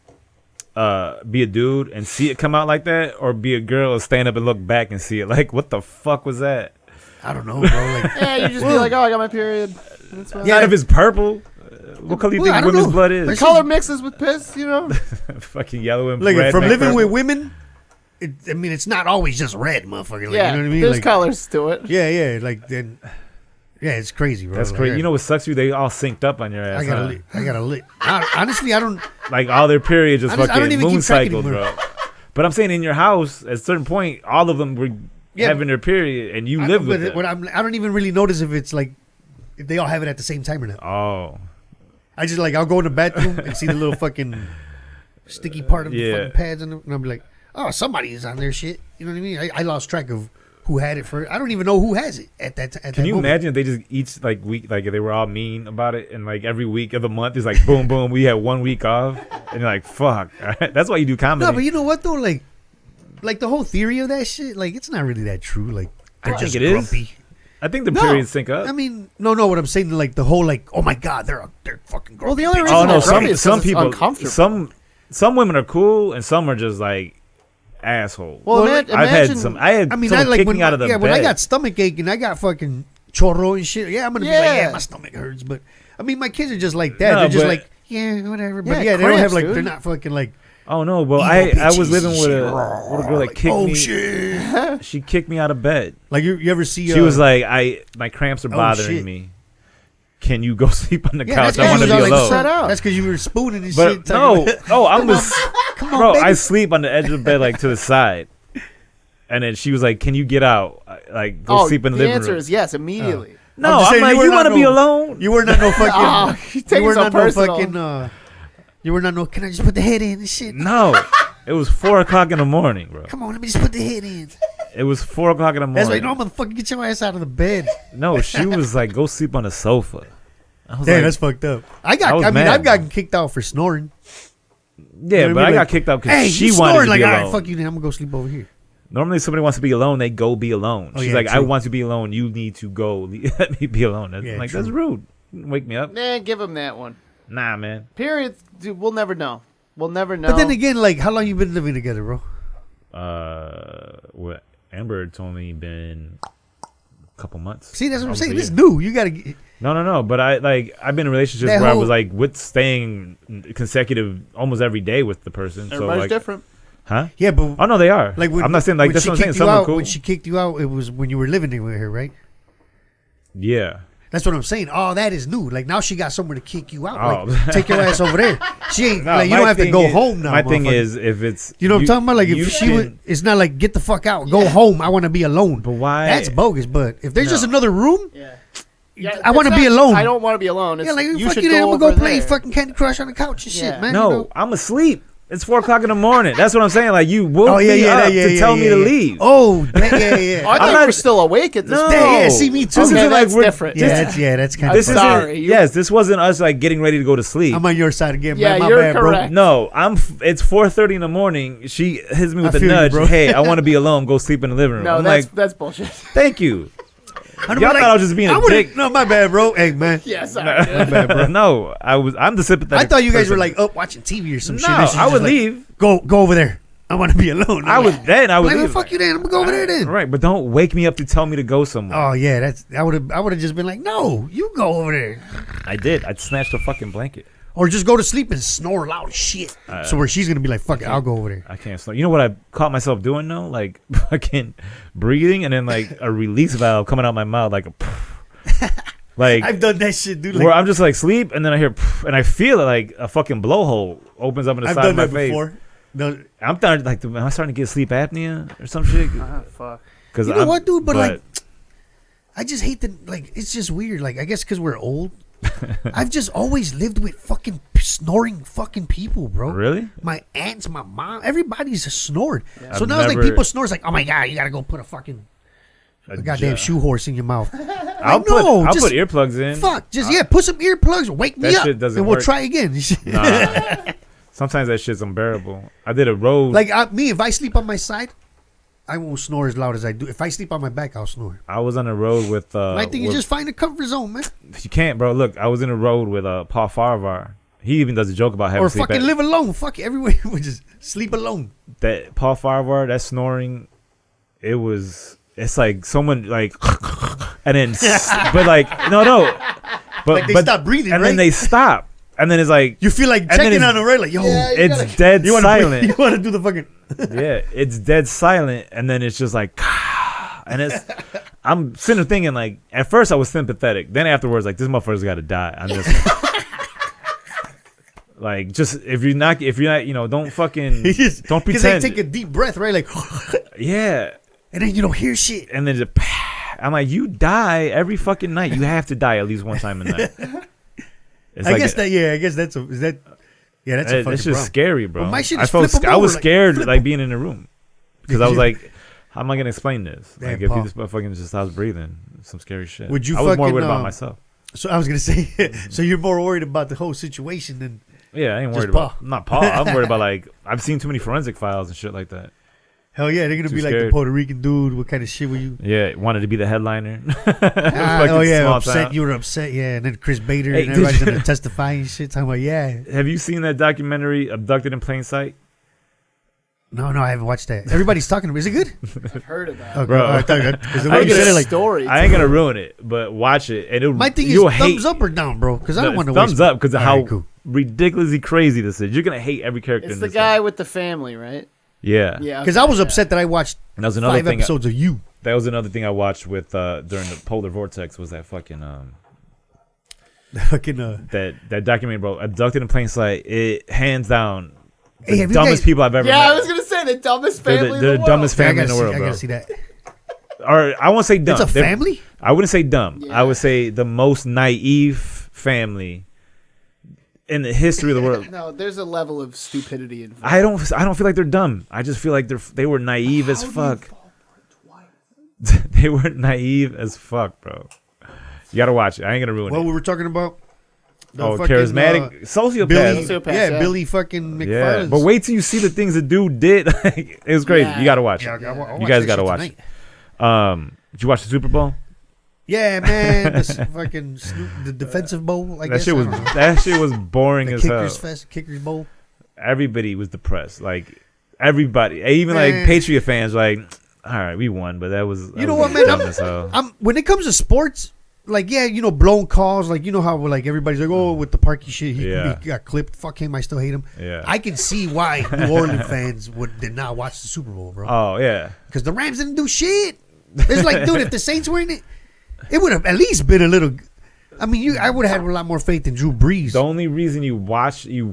be a dude and see it come out like that, or be a girl and stand up and look back and see it like, what the fuck was that? I don't know, bro. Like, Yeah, you just be like, oh, I got my period. That's fine. Yeah. Not if it's purple. What color do you Well, I think don't women's know. blood is? The color mixes with piss, you know? Fucking yellow and like red. from make living purple. with women, I mean, it's not always just red, motherfucker. Like, Yeah, you know what I mean? there's Like, colors to it. yeah, like then, yeah, it's crazy, bro. That's Like, crazy. You know what sucks you? They all synced up on your ass. I gotta, huh? I gotta lit. Honestly, I don't. Like all their periods just I don't fucking even moon keep track cycles, anymore. bro. But I'm saying in your house, at a certain point, all of them were Yeah, having their period, and you I live know, with but it. what I don't even really notice if it's like if they all have it at the same time or not. Oh, I just like I'll go in the bathroom and see the little fucking sticky part of the Yeah. fucking pads, and I'll be like, oh, somebody is on their shit. You know what I mean? I lost track of who had it first. I don't even know who has it at that. can you imagine if they just each like week, like if they were all mean about it, and like every week of the month is like boom, boom, we had 1 week off, and you're like, fuck. That's why you do comedy. No, but you know what though? Like the whole theory of that shit, like it's not really that true. Like they're I just think it is. grumpy. I think the No, periods sync up. I mean, no. What I'm saying, like the whole, like, oh my god, they're fucking grumpy. Well, the only bitches. reason oh no, it's grumpy is 'cause some it's people, uncomfortable. some women are cool, and some are just like assholes. Well, Well, imagine, I've had some. I had I mean, someone I like kick when me out of the bed. when I got stomach ache and I got fucking chorro and shit. Yeah, I'm gonna be like, Yeah. yeah, my stomach hurts. But I mean, my kids are just like that. No, they're just but- like, yeah, whatever. But Yeah, yeah, they don't have cramps, like, dude. they're not fucking like, Oh no, well evil I was bitches living and with shit. a girl that Like, kicked oh me. shit. She kicked me out of bed. Like you ever see? She was like, my cramps are bothering shit. me. Can you go sleep on the yeah, couch? that's I want to because be you was all, alone. Set out. That's because you were spooning and But shit. no, I'm just, Come on, bro. baby. I sleep on the edge of the bed, like to the side. And then she was like, "Can you get out? Like, go Oh, sleep in the the living answer room." is yes, immediately. No, just I'm saying, like, were you not want to be no- alone? You were not no fucking. Oh, you take you it were so not no personal. fucking. You were not no. Can I just put the head in and shit? No, it was 4:00 in the morning, bro. Come on, let me just put the head in. It was 4:00 in the morning. That's right. No, motherfucker, get your ass out of the bed. No, she was like, "Go sleep on the sofa." I was Damn, like, that's fucked up. I was I mean, mad. I've gotten kicked out for snoring. yeah, You know but what I I mean? got Like, kicked out because Hey, she you wanted snoring to like, be all alone. right, fuck you, then I'm gonna go sleep over here. Normally, if somebody wants to be alone, they go be alone. Oh, She's yeah, like, "I true. want to be alone. You need to go. Let me be alone." That's, Yeah, like, true. that's rude. Wake me up. Nah, give him that one. Nah, man. Periods, dude, we'll never know. We'll never know. But then again, like, how long you been living together, bro? What Amber told me been a couple months. See, that's what I'm Almost saying. a This year. new. You gotta. Get, No. But I've been in relationships That where I whole- was like with staying consecutive almost every day with the person. So everybody's like, different. huh? yeah, but Oh no, they are. like, when, I'm not saying like when that's she what I'm saying. kicked Some you are out, cool. when she kicked you out, it was when you were living there with her, right? Yeah. That's what I'm saying. All that is new. Like now she got somewhere to kick you out. Oh. Like, take your ass over there. She ain't No, like you my don't have to thing go is- home now. My thing motherfucker. is if it's You know what I'm talking about? Like you if she would, can- it's not like get the fuck out, go home. I want to be alone. But why? That's bogus. But if there's just No. another room, Yeah. I want to it's be not- alone. I don't want to be alone. It's, Yeah, like you fuck should you. Then I'm go gonna go over play there. fucking Candy Crush on the couch and shit, Yeah. man. No, You know? I'm asleep. It's 4:00 in the morning. That's what I'm saying. Like you woke Oh yeah, me yeah, up yeah, to yeah, tell yeah, me to yeah. leave. Oh, yeah, Oh, I yeah. thought I'm you not- were still awake at this No. point. Yeah, see me too. This Okay, isn't like that's we're- different. Yeah, that's kind This of. isn't. sorry, you- Yes, this wasn't us like getting ready to go to sleep. I'm on your side again, Yeah, man. My you're bad, correct. No, it's 4:30 in the morning. She hits me with I a feel you, nudge. bro. Hey, I want to be alone. Go sleep in the living room. No, I'm that's like, that's bullshit. thank you. I'd be Y'all thought I was just being a dick. No, my bad, bro. Hey, man. Yeah, sorry. My bad, bro. No, I'm the sympathetic. I thought you guys person. were like up watching TV or some shit. No, And she's I just would like, leave. Go over there. I want to be alone. I would like, leave. well, fuck you then. I'm gonna go over there then. Right, but don't wake me up to tell me to go somewhere. Oh yeah, I would have just been like, no, you go over there, I did. I'd snatch the fucking blanket. or just go to sleep and snore loud as shit. So where she's gonna be like, fuck it, I'll go over there. I can't snore. You know what I caught myself doing though? Like fucking breathing and then like a release valve coming out my mouth like a like I've done that shit, dude. Like, where I'm just like sleep and then I hear and I feel it like a fucking blowhole opens up in the I've side done of my that face. before. No, I'm starting like am I starting to get sleep apnea or some shit? Fuck. Because you know what, dude? But like, I just hate the like. It's just weird. Like, I guess because we're old. I've just always lived with fucking snoring fucking people, bro. Really? My aunts, my mom, everybody's snored. Yeah. So I've now it's like never- people snore. It's like, oh my god, you gotta go put a fucking goddamn shoe horse in your mouth. I'll just put earplugs in. Fuck, just put some earplugs, wake me That up, shit doesn't and we'll work. try again. Nah. Sometimes that shit's unbearable. I did a road. Like me, if I sleep on my side, I won't snore as loud as I do. If I sleep on my back, I'll snore. I was on a road with. I think you just find a comfort zone, man. You can't, bro. Look, I was in a road with Paul Farvar. He even does a joke about having Or sleep fucking apnea. live alone. Fuck it. Everywhere we just sleep alone. That Paul Farvar, that snoring, it's like someone like, and then, but like no, but Like they stop breathing, and right? then they stop, and then it's like You feel like then checking it's- on the right, like, yo, Yeah, it's dead you want silent. you want to do the fucking. Yeah, it's dead silent, and then it's just like, and it's. I'm sitting there thinking like, at first I was sympathetic, then afterwards like, this motherfucker's got to die. I'm just like, just if you're not, don't fucking, don't Because they pretend. take a deep breath, right? Like, Yeah, and then you don't hear shit. and then just, I'm like, you die every fucking night. You have to die at least one time a night. It's I guess that's a. Is that? Yeah, that's a fucking it's just problem. scary, bro. Well, my shit I is flip 'em I was over, like, scared flip like 'em. being in the room because I was like, how am I gonna explain this? Damn, Like if Paul. this motherfucking just stops breathing, some scary shit. Would you I was more fucking, worried about myself. So I was gonna say, so you're more worried about the whole situation than. Yeah, I ain't Just worried about Paul. not Paul. I'm worried about like I've seen too many forensic files and shit like that. Hell yeah, they're gonna Too be like the scared. Puerto Rican dude. What kind of shit were you? Yeah, wanted to be the headliner. Oh yeah, small upset. town. You were upset, yeah. And then Chris Bader Hey, and everybody's did you- gonna testify and shit. Talking about Have you seen that documentary, Abducted in Plain Sight? No, I haven't watched that. Everybody's talking about. Is it good? I've heard of that. Okay, Bro. I thought because the I way ain't you gonna- said it, like story. I ain't gonna ruin it, but watch it, and my thing is you'll hate thumbs up or down, bro. Because I don't want to thumbs up because of how Alright, cool. ridiculously crazy this is. You're gonna hate every character. It's in the this guy thing. with the family, right? Yeah, Yeah. Because okay, I was yeah. upset that I watched And that was another 5 thing. episodes of you. That was another thing I watched with during the polar vortex was that fucking Fucking that documentary, bro. Abducted in Plain Sight. It hands down Hey, the have you dumbest guys- people I've ever Yeah, met. I was gonna say the dumbest They're family. the in the dumbest world. family in the world, I bro. gotta see that. Or I won't say dumb. It's a They're- family. I wouldn't say dumb. Yeah. I would say the most naive family in the history of the world. No, there's a level of stupidity involved. I don't feel like they're dumb. I just feel like they were naive as fuck. They were naive as fuck, bro. You gotta watch it. I ain't gonna ruin What it. we were talking about? The Oh, fucking, charismatic sociopath. Billy, Sociopath, yeah, yeah. Billy fucking McFarland. Yeah, but wait till you see the things the dude did. Like, it was crazy. Yeah. You gotta watch Yeah, it. I'll You watch guys that gotta shit watch tonight. it. Did you watch the Super Bowl? Yeah, man, this fucking the defensive bowl. I That guess shit I was don't know. that shit was boring The as hell. kickers bowl. Everybody was depressed. Like everybody, even Man. like Patriot fans, were like, all right, we won, but that was You know what, man? dumb as hell. When it comes to sports, like blown calls, like how like everybody's like, oh, with the Parky shit, he got clipped. Fuck him, I still hate him. Yeah. I can see why New Orleans fans did not watch the Super Bowl, bro. Oh yeah, Because the Rams didn't do shit. It's like, dude, if the Saints were in it, it would have at least been a little. I mean, I would have had a lot more faith in Drew Brees. the only reason you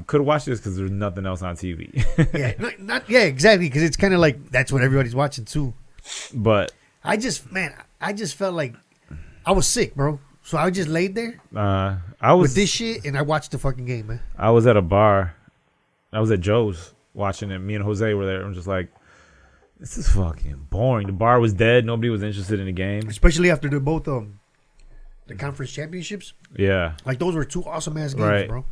could watch this because there's nothing else on TV. Yeah, exactly. Because it's kind of like that's what everybody's watching too. But I just felt like I was sick, bro. So I just laid there I was with this shit and I watched the fucking game, man. I was at a bar. I was at Joe's watching it. Me and Jose were there. I'm just like, this is fucking boring. The bar was dead. Nobody was interested in the game. Especially after the both the conference championships. Yeah, Like those were two awesome ass games, Right. bro.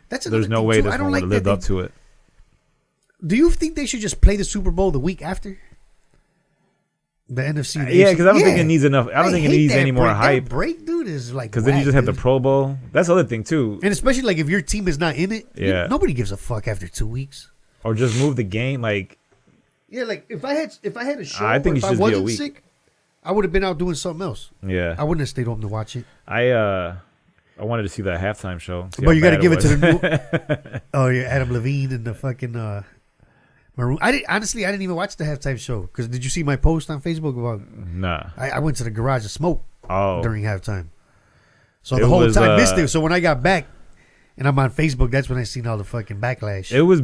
That's there's another no thing, way too. this I don't one would like have that lived they- up to it. Do you think they should just play the Super Bowl the week after? The NFC. And Yeah, AFC. because I don't think it needs enough. I don't think it hate needs that any more break. hype. That break, dude, is like Because then you just have the Pro Bowl. That's the other thing too. and especially like if your team is not in it. Yeah. Nobody gives a fuck after 2 weeks. Or just move the game. Like Yeah, like if I had a show, I think or it if should I just be a wasn't week. sick, I would have been out doing something else. yeah, I wouldn't have stayed home to watch it. I wanted to see that halftime show. See But how you got to bad give it to was. the new. Oh yeah, Adam Levine and the fucking Maroon. I didn't even watch the halftime show because did you see my post on Facebook about? Nah. I went to the garage to smoke during halftime, so It the whole was, time missed it. So when I got back, and I'm on Facebook, that's when I seen all the fucking backlash. It was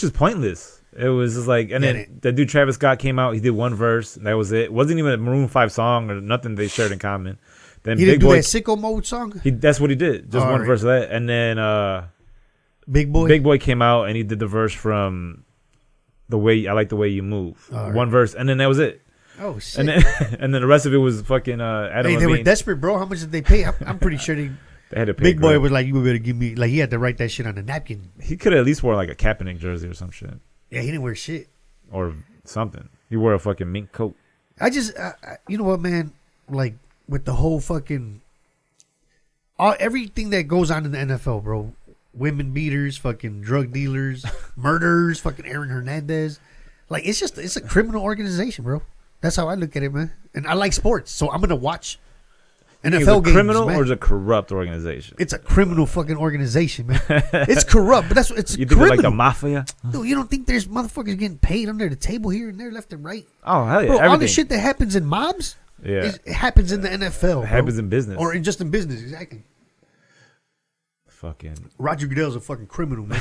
just pointless. It was just like, and Yeah, then that dude Travis Scott came out. He did one verse, and that was it. It wasn't even a Maroon 5 song or nothing they shared in common. Then He Big didn't do Boy, that sicko mode song. that's what he did. Just All one right. verse of that, and then Big Boy. Big Boy came out and he did the verse from the way I like the way you move. All One verse, and then that was it. Oh shit. And then and then the rest of it was fucking Adam Hey, they were Levine. desperate, bro. How much did they pay? I'm pretty sure they. They had to pay. Big Boy great. was like, "You better give me." Like he had to write that shit on a napkin. He could have at least wore like a Kaepernick jersey or some shit Yeah, he didn't wear shit. or something. He wore a fucking mink coat. I just, you know what, man? Like with the whole fucking, everything that goes on in the NFL, bro. Women beaters, fucking drug dealers, murderers, fucking Aaron Hernandez. Like it's a criminal organization, bro. That's how I look at it, man. And I like sports, so I'm gonna watch NFL Is it games. criminal man. or is it a corrupt organization? It's a criminal fucking organization, man. It's corrupt, but that's what it's You think criminal. it's like the mafia? Dude, you don't think there's motherfuckers getting paid under the table here and there, left and right? Oh hell yeah! Bro, all Everything. the shit that happens in mobs, Yeah. it happens in the NFL. It happens in business. Or just in business, exactly. Fucking Roger Goodell's a fucking criminal, man.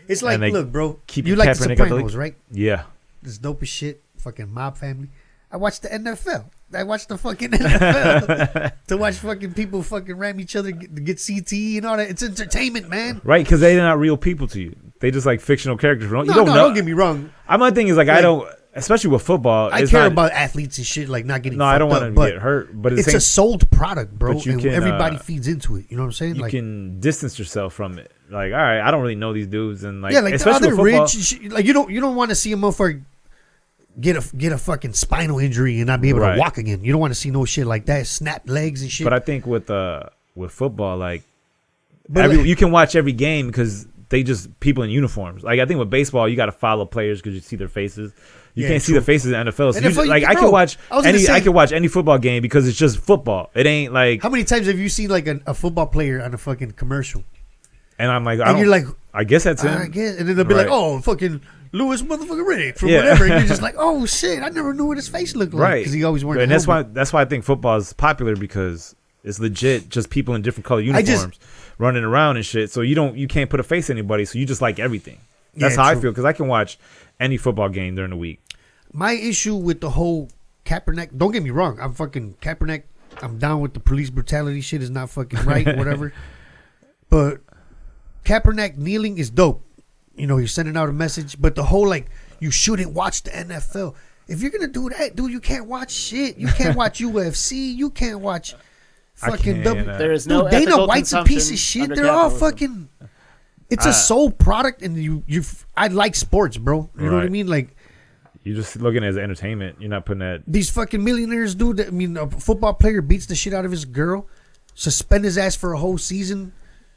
It's like, And they look, bro, keep you like the Kaepernick out the Sopranos, league. right? yeah. This dope as shit, fucking mob family. I watched the NFL. I watched the fucking NFL to watch fucking people fucking ram each other, get CTE and all that. It's entertainment, man. Right, because they're not real people to you. They just like fictional characters. You No, don't know. don't get me wrong. My thing is like I don't, especially with football. I it's care not, about athletes and shit, like not getting. No, I don't want want to get hurt. But at the It's same, a sold product, bro, But you and can, everybody feeds into it. You know what I'm saying? you Like, can distance yourself from it. Like, all right, I don't really know these dudes, and like, yeah, like the especially other with football. rich, and shit, like you don't want to see a motherfucker get a fucking spinal injury and not be able Right. to walk again. You don't want to see no shit like that, snap legs and shit. But I think with football, like, But like- you can watch every game because they just people in uniforms. Like I think with baseball, you got to follow players because you see their faces. You Yeah, can't see true. the faces in the NFL. So you NFL, just, like you I can- can bro, watch I was gonna any say- I can watch any football game because it's just football. It ain't like how many times have you seen like a football player on a fucking commercial? and I'm like I And don't, you're like, I guess that's him. I guess, and then they'll be like, Right. oh, fucking Lewis motherfucking Riddick from Yeah. whatever, and you're just like, oh shit, I never knew what his face looked like Right, because he always wearing. And a that's why helmet. I think football is popular because it's legit just people in different color I just- uniforms running around and shit. So you can't put a face on anybody. So you just like everything. That's Yeah, how I true. feel because I can watch any football game during the week. My issue with the whole Kaepernick, don't get me wrong, I'm fucking Kaepernick. I'm down with the police brutality shit is not fucking right, whatever. But Kaepernick kneeling is dope. You know, you're sending out a message. But the whole like, you shouldn't watch the NFL. If you're gonna do that, dude, you can't watch shit. You can't watch UFC. You can't watch fucking can't, There is no Dude, Dana ethical White's a piece consumption of shit. under They're all capitalism. fucking. It's a sold product, and I like sports, bro. You know what I Right. mean? Like. You're just looking at it as entertainment. You're not putting that. These fucking millionaires, dude. I mean, a football player beats the shit out of his girl, suspend his ass for a whole season.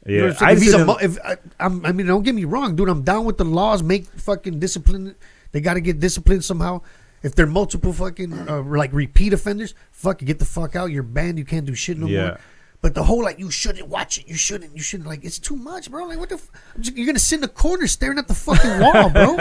You know Yeah, what I'm saying? I I mean, don't get me wrong, dude. I'm down with the laws. Make fucking discipline. They got to get disciplined somehow. If they're multiple fucking like repeat offenders, fuck it, get the fuck out. You're banned. You can't do shit no Yeah. more. But the whole like you shouldn't watch it. You shouldn't. Like it's too much, bro. Like what the? You're gonna sit in the corner staring at the fucking wall, bro.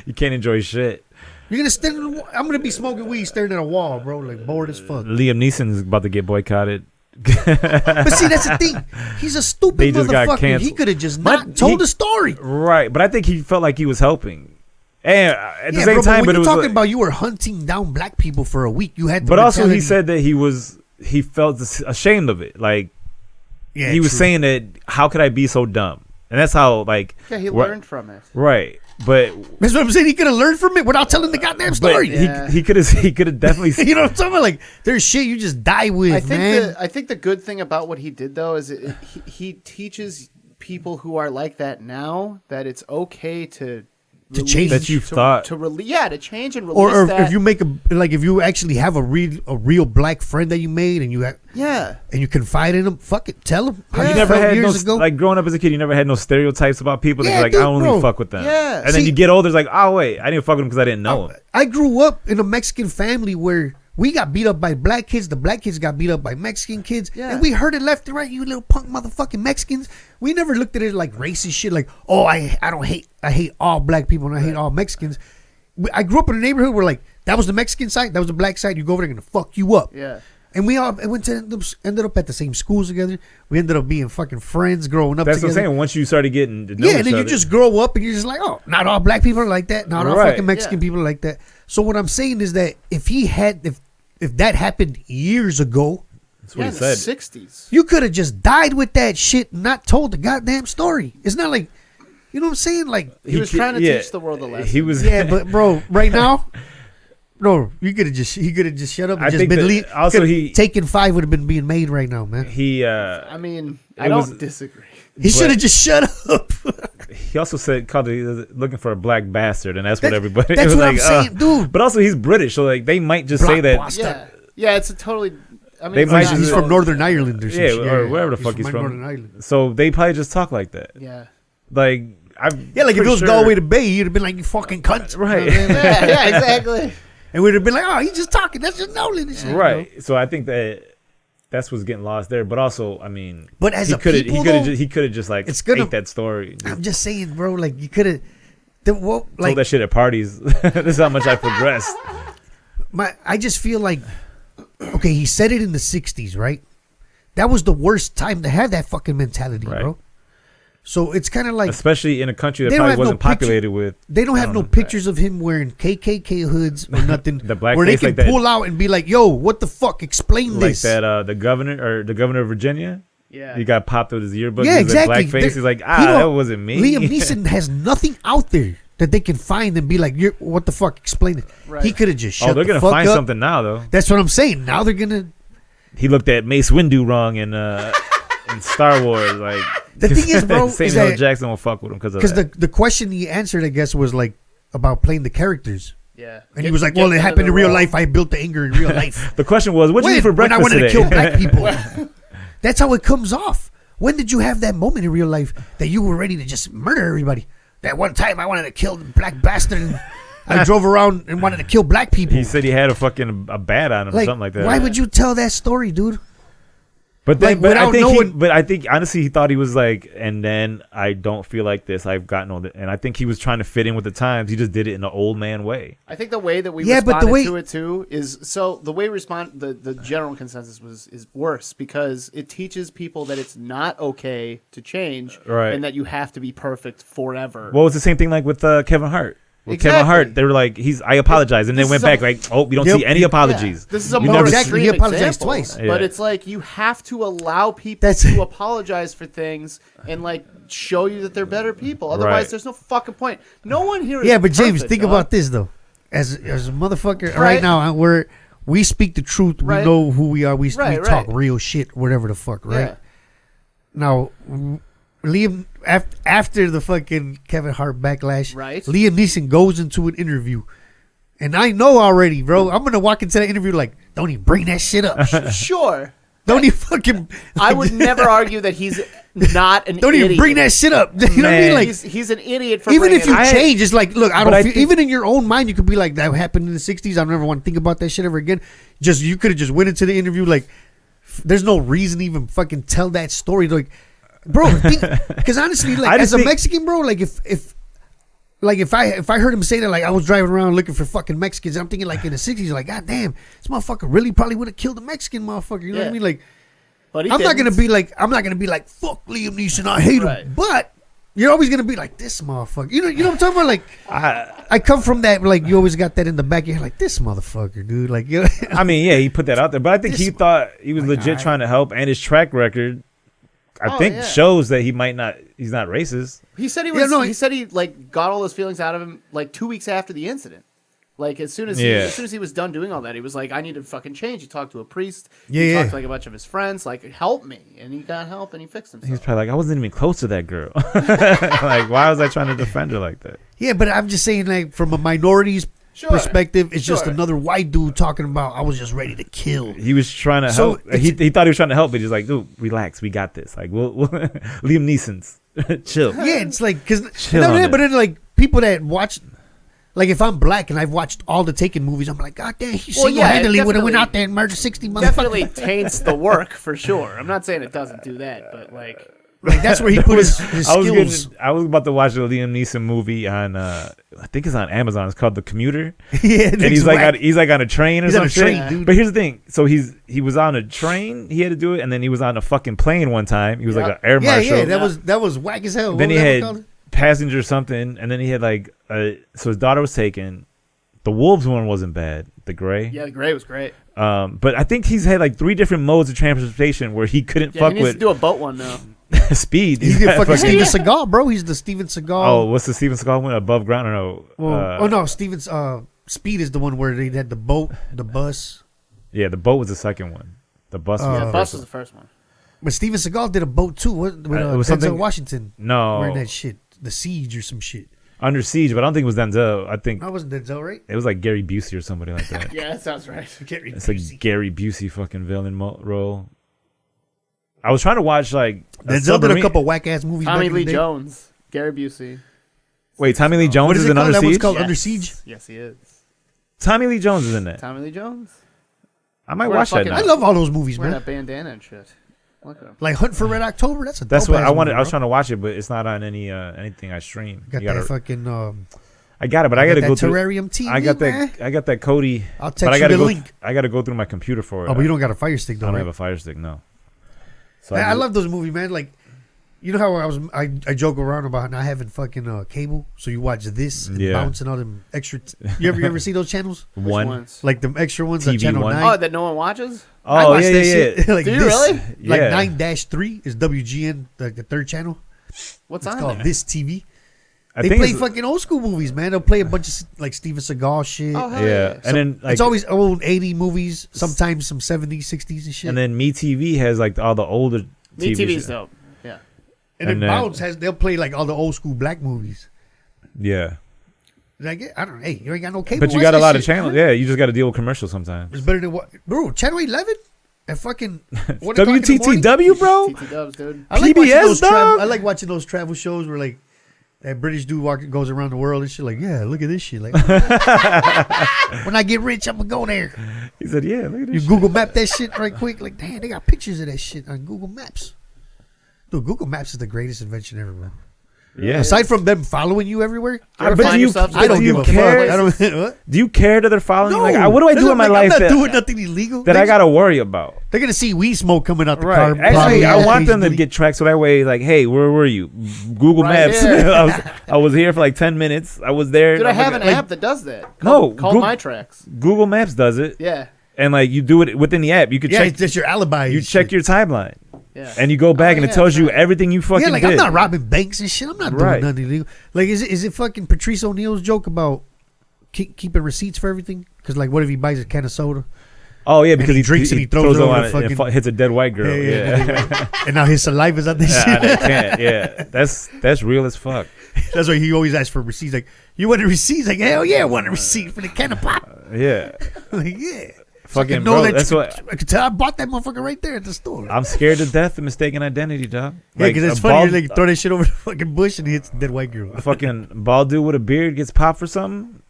You can't enjoy shit. You're gonna stand. I'm gonna be smoking weed, staring at a wall, bro. Like bored as fuck. Liam Neeson's about to get boycotted. But see, that's the thing. He's a stupid They just got motherfucker. He canceled. could have just But not told he- the story. Right, but I think he felt like he was helping. And at the Yeah, same bro, time, but but when it you're was. talking like- about you were hunting down black people for a week, you had. The but also, he mentality- said that he felt ashamed of it. Like yeah, he was true. saying that, how could I be so dumb? And that's how like. Yeah, he what- learned from it. Right, but That's what I'm saying. He could have learned from it without telling the goddamn story. Yeah. he could have definitely. You know what I'm talking about? Like, there's shit you just die with, man. I think the good thing about what he did though is he teaches people who are like that now that it's okay to To change that you've thought. to change and release or that. if you make if you actually have a real black friend that you made and you and you confide in them, fuck it, tell them how You you never felt had years ago. like growing up as a kid. You never had no stereotypes about people. Yeah, That you're like, dude, I only bro. fuck with them. Yeah. And then you get older, it's like, oh wait, I didn't fuck with them because I didn't know them. I grew up in a Mexican family where we got beat up by black kids. The black kids got beat up by Mexican kids. Yeah. And we heard it left and right. You little punk motherfucking Mexicans. We never looked at it like racist shit. Like, oh, I hate all black people and I hate all Mexicans. I grew up in a neighborhood where like that was the Mexican side, that was the black side. You go over there, they're gonna fuck you up. Yeah. And we all ended up at the same schools together. We ended up being fucking friends growing up That's together. what I'm saying. Once you started getting to know Yeah, each and then you other- just grow up and you're just like, oh, not all black people are like that. Not all Right. fucking Mexican people are like that. So what I'm saying is that if that happened years ago, that's what in he the said. 60s. you could have just died with that shit and not told the goddamn story. It's not like, you know what I'm saying? Like, He was trying to teach the world a lesson. He was. yeah, but bro, right now, no, he could have just shut up and I just think been that also he- Taken 5 would have been being made right now, man. He. I mean, I It don't was- disagree. He should have just shut up. He also called it looking for a black bastard, and that's what everybody. That's it was what I'm like, saying, dude. But also, he's British, so like they might just say that. Blockbuster. Yeah. Yeah, it's a totally. I mean, They it's might not- just- He's from Northern Ireland or some Yeah, shit. or wherever the fuck he's Northern from. Ireland. So they probably just talk like that. Yeah. Like Yeah, like if it pretty was sure- Galway to Bay, you'd have been like, you fucking cunt. Right. You know what I'm saying? Yeah, exactly. And we'd have been like, oh, he's just talking. That's just Nolan and shit. you know? Right. So I think that's what's getting lost there. But also, I mean, But as he a could have people, though, he could have just like it's gonna- ate that story. I'm just saying, bro, like, you could have. Well, Told like, that shit at parties. This is how much I progressed. I just feel like, okay, he said it in the 60s, right? That was the worst time to have that fucking mentality, Right. bro. So it's kind of like, Especially in a country that They don't probably have no wasn't picture- populated with. they don't I have no know. pictures of him wearing KKK hoods or nothing. The black where they face can like that. pull out and be like, yo, what the fuck? Explain Like this. that, the governor of Virginia. Yeah. He got popped with his yearbook. Yeah, He was exactly. Blackface. He's like, He that don't- wasn't me. Liam Neeson has nothing out there that they can find and be like, what the fuck? Explain it. Right. He could have just shut Oh, they're the gonna fuck find up. something now, though. That's what I'm saying. Now they're gonna. He looked at Mace Windu wrong in Star Wars. Like The thing is, bro, Samuel is that Jackson won't fuck with him because the question he answered, I guess, was like about playing the characters, Yeah. and he was like, "Well, it happened in real life. I built the anger in real life." The question was, what did you eat for when I breakfast wanted today? to kill black people. That's how it comes off. When did you have that moment in real life that you were ready to just murder everybody? That one time I wanted to kill the black bastard, and I drove around and wanted to kill black people. He said he had a bat on him or something like that. Why would you tell that story, dude? But then, like, but I without think, knowing- but I think honestly, he thought he was like, and then I don't feel like this. I've gotten all that, and I think he was trying to fit in with the times. He just did it in an old man way. I think the way that we Yeah, but responded the way- to it too is so the way we respond the general consensus is worse because it teaches people that it's not okay to change Right. and that you have to be perfect forever. Well, it's the same thing like with Kevin Hart. With Exactly. Kevin Hart, they were like, I apologize, and This then went is back a- like, oh, we don't Yep. see any apologies. This is a You more never see- extreme He apologized example, twice. but Yeah. it's like you have to allow people That's- to apologize for things and like show you that they're better people. Otherwise, Right. there's no fucking point. No one here is Yeah, but James, perfect, think dog. about this though. As a motherfucker, right, Right. now, we speak the truth. Right. We know who we are. We Right, talk right. real shit, whatever the fuck, right? Yeah. Now, Liam, after the fucking Kevin Hart backlash, Right. Liam Neeson goes into an interview. And I know already, bro. I'm going to walk into that interview like, don't even bring that shit up. Sure. Don't even fucking. I would never argue that he's not an Don't idiot. even bring that shit up. You know what I mean? Man. Like, he's an idiot for even bringing if you it up. change, it's like, look, I But don't I feel, think- even in your own mind, you could be like, that happened in the 60s. I never want to think about that shit ever again. Just, you could have just went into the interview like, there's no reason to even fucking tell that story. Like, bro, because honestly, I like, just as a think- Mexican, bro, like, if I heard him say that, like, I was driving around looking for fucking Mexicans, I'm thinking, like, in the 60s, like, god damn, this motherfucker really probably would have killed a Mexican motherfucker. You know what Yeah. I mean? Like, But he I'm not didn't. gonna be like, fuck Liam Neeson, I hate him. Right. But you're always gonna be like, this motherfucker. You know what I'm talking about? Like, I I come from that, like, you always got that in the back of your head, like, this motherfucker, dude. Like, you know, I mean, yeah, he put that out there, but I think he This- thought he was like, legit alright. trying to help, and his track record, I Oh, think, yeah. shows that he's not racist. He said he Yeah, was. no, he said he like got all those feelings out of him like 2 weeks after the incident. Like as soon as he was done doing all that, he was like, I need to fucking change. He talked to a priest. He talked to like a bunch of his friends, like, help me, and he got help and he fixed himself. He's probably like, I wasn't even close to that girl. Like, why was I trying to defend her like that? Yeah, but I'm just saying, like, from a minority's perspective, it's just another white dude talking about, I was just ready to kill. He was trying to help. He thought he was trying to help, but he's like, dude, relax, we got this. Like, we'll Liam Neeson's chill. Yeah, it's like but then like people that watch. Like, if I'm black and I've watched all the Taken movies, I'm like, God damn, he single-handedly would have went out there and murdered 60 motherfuckers. Definitely taints the work, for sure. I'm not saying it doesn't do that, but, like that's where he put his skills. I was about to watch a Liam Neeson movie on, I think it's on Amazon. It's called The Commuter. Yeah, and he's like on a train or something. Dude. But here's the thing. So he was on a train. He had to do it, and then he was on a fucking plane one time. He was like an air marshal. Yeah, that was whack as hell. Then he had passenger something, and then he had like so his daughter was taken. The wolves one wasn't bad. The gray. Yeah, the gray was great. But I think he's had like 3 different modes of transportation where he couldn't fuck he needs with. to do a boat one now. Speed. He's the fucking Steven Seagal, bro. He's the Steven Seagal. Oh, what's the Steven Seagal one? Above ground or no? Well, no, Steven's Speed is the one where they had the boat, the bus. Yeah, the boat was the second one. The bus was the bus was the first one. But Steven Seagal did a boat too. With Denzel Washington. No. Wearing that shit. The Siege or some shit. Under Siege, but I don't think it was Denzel. I think that wasn't Denzel, right? It was like Gary Busey or somebody like that. Yeah, that sounds right. It's like Gary Busey fucking villain role. I was trying to watch like Denzel did a couple whack ass movies. Tommy Lee Jones, Gary Busey. Wait, Tommy Lee Jones is in Under Siege? That was called Under Siege? Yes, he is. Tommy Lee Jones is in that. Tommy Lee Jones? I might watch that now. I love all those movies, man. Wearing that bandana and shit. Like Hunt for Red October. That's what I wanted. I was trying to watch it, but it's not on anything I stream. Got that fucking. I got it, but I got to go through Terrarium TV. I got that Cody. I'll text you the link. I got to go through my computer for it. Oh, but you don't got a Fire Stick though. I don't have a Fire Stick, no. So I love those movies, man. Like, you know how I joke around about not having fucking cable, so you watch this and Bounce and all them extra. You ever see those channels? Ones? Like them extra ones TV on Channel 9. Oh, that no one watches? Oh, yeah. Like, do you really? Like 9-3 is WGN, like the third channel. What's it's on called there? This TV. They play fucking old school movies, man. They'll play a bunch of like Steven Seagal shit. Oh, hell yeah. And then like, it's always old 80 movies, sometimes some 70s, 60s and shit. And then MeTV has like all the older MeTV's dope. Yeah. And then Bounce they'll play like all the old school black movies. Yeah. Like, I don't know. Hey, you ain't got no cable. But you got a lot of channels. Yeah, you just got to deal with commercials sometimes. It's better than what? Bro, Channel 11? And fucking WTTW, bro? TT Dubs, dude. PBS, dog? I like watching those travel shows where like that British dude goes around the world and shit. Like, yeah, look at this shit. Like, when I get rich, I'm gonna go there. He said, yeah, look at this. You Google Map that shit right quick. Like, damn, they got pictures of that shit on Google Maps. Dude, Google Maps is the greatest invention ever, man. Yeah. Aside from them following you everywhere, I don't give a care? fuck. What? Do you care that they're following you? No. Like, what do I do in my life I'm not doing nothing illegal. that I gotta worry about? They're gonna see weed smoke coming out the Right. car. Actually, I want them to get tracked so that way, like, hey, where were you? Google Maps. I was here for like 10 minutes. I was there. Dude, I have an app that does that. Called My Tracks. Google Maps does it. Yeah. And like you do it within the app. You could check. It's just your alibi. You check your timeline. Yeah. And you go back and it tells you everything you fucking like did. I'm not robbing banks and shit. I'm not doing nothing illegal. Like, is it fucking Patrice O'Neal's joke about keeping receipts for everything? Because like, what if he buys a can of soda? Oh yeah, because he drinks and he throws it over the fucking... and hits a dead white girl. Yeah. And now his saliva's on this shit. I can't. Yeah, that's real as fuck. That's why he always asks for receipts. Like, you want a receipt? Like, hell yeah, I want a receipt for the can of pop. Yeah. Like, yeah. Fucking bro, that's what I could tell. I bought that motherfucker right there at the store. I'm scared to death of mistaken identity, dog. Yeah, because it's funny. You like throw that shit over the fucking bush and he hits a dead white girl. A fucking bald dude with a beard gets popped for something,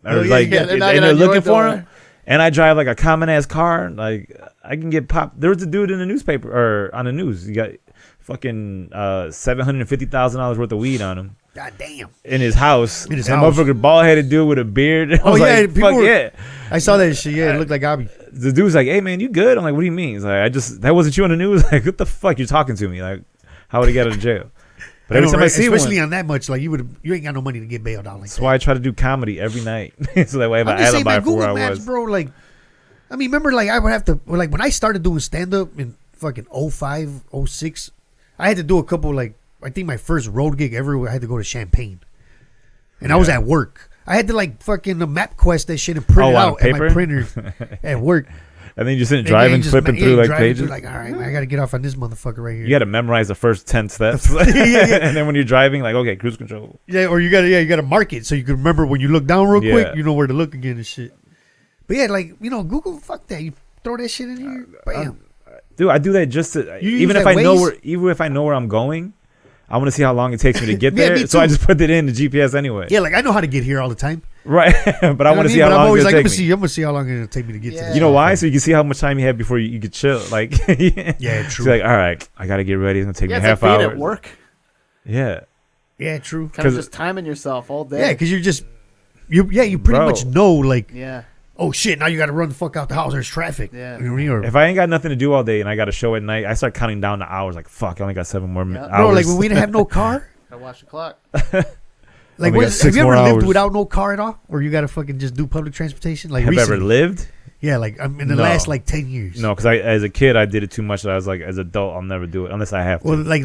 or they're looking for him. And I drive like a common ass car. Like I can get popped. There was a dude in the newspaper or on the news. He got fucking $750,000 worth of weed on him. God damn. In his house. In his house. Motherfucker bald headed dude with a beard. Oh yeah, like, fuck yeah. I saw that shit. Yeah, it looked like Abby. The dude's like, "Hey man, you good?" I'm like, "What do you mean?" He's like, that wasn't you on the news." Like, what the fuck? You're talking to me? Like, how would he get out of jail? But every time I see especially one, on that much, like you ain't got no money to get bailed out. Like that's why I try to do comedy every night, so that way I have an alibi for where I was. Bro, like, I mean, remember, like I would have to, like when I started doing stand up in fucking 05, 06, I had to do a couple, like I think my first road gig ever, I had to go to Champaign. And I was at work. I had to like fucking MapQuest that shit and print it on out at my paper? printer at work. And then you just sit And driving, just flipping through like driving pages. through, like, all right, man, I got to get off on this motherfucker right here. You got to memorize the first 10 steps. Yeah. And then when you're driving, like, okay, cruise control. Yeah, or you gotta mark it so you can remember when you look down real Yeah. quick, you know where to look again and shit. But yeah, like, Google, fuck that. You throw that shit in here, bam. Dude, I do that just to You even use if that I know Waze? where I'm going, I want to see how long it takes me to get Yeah, there. me So I too. just put it in the GPS anyway. Yeah, like I know how to get here all the time. Right. But I want to see how But I'm long always it's like, gonna I'm take me. gonna see how long it'll take me to get to Yeah. this. You know why? motherfucker. So you can see how much time you have before you could chill. Like, Yeah, it's true. like, all right, I gotta get ready. It's gonna take Yeah, me it's half like hour. being at work. Yeah. Yeah, true. Kind of 'Cause- just timing yourself all day. Yeah, because you're just you pretty Bro. much know like, Yeah. oh shit, now you got to run the fuck out the house. There's traffic. Yeah. You know what I mean? Or- If I ain't got nothing to do all day and I got a show at night, I start counting down the hours. Like, fuck, I only got 7 more Yeah. hours. bro, like when we didn't have no car. I watch the clock. Like, we got have 6 you ever more lived hours. without no car at all, or you got to fucking just do public transportation? Like have I ever recently? lived? Yeah, like in the No. last like 10 years. No, because as a kid I did it too much. That I was like, as an adult, I'll never do it unless I have to. Well, like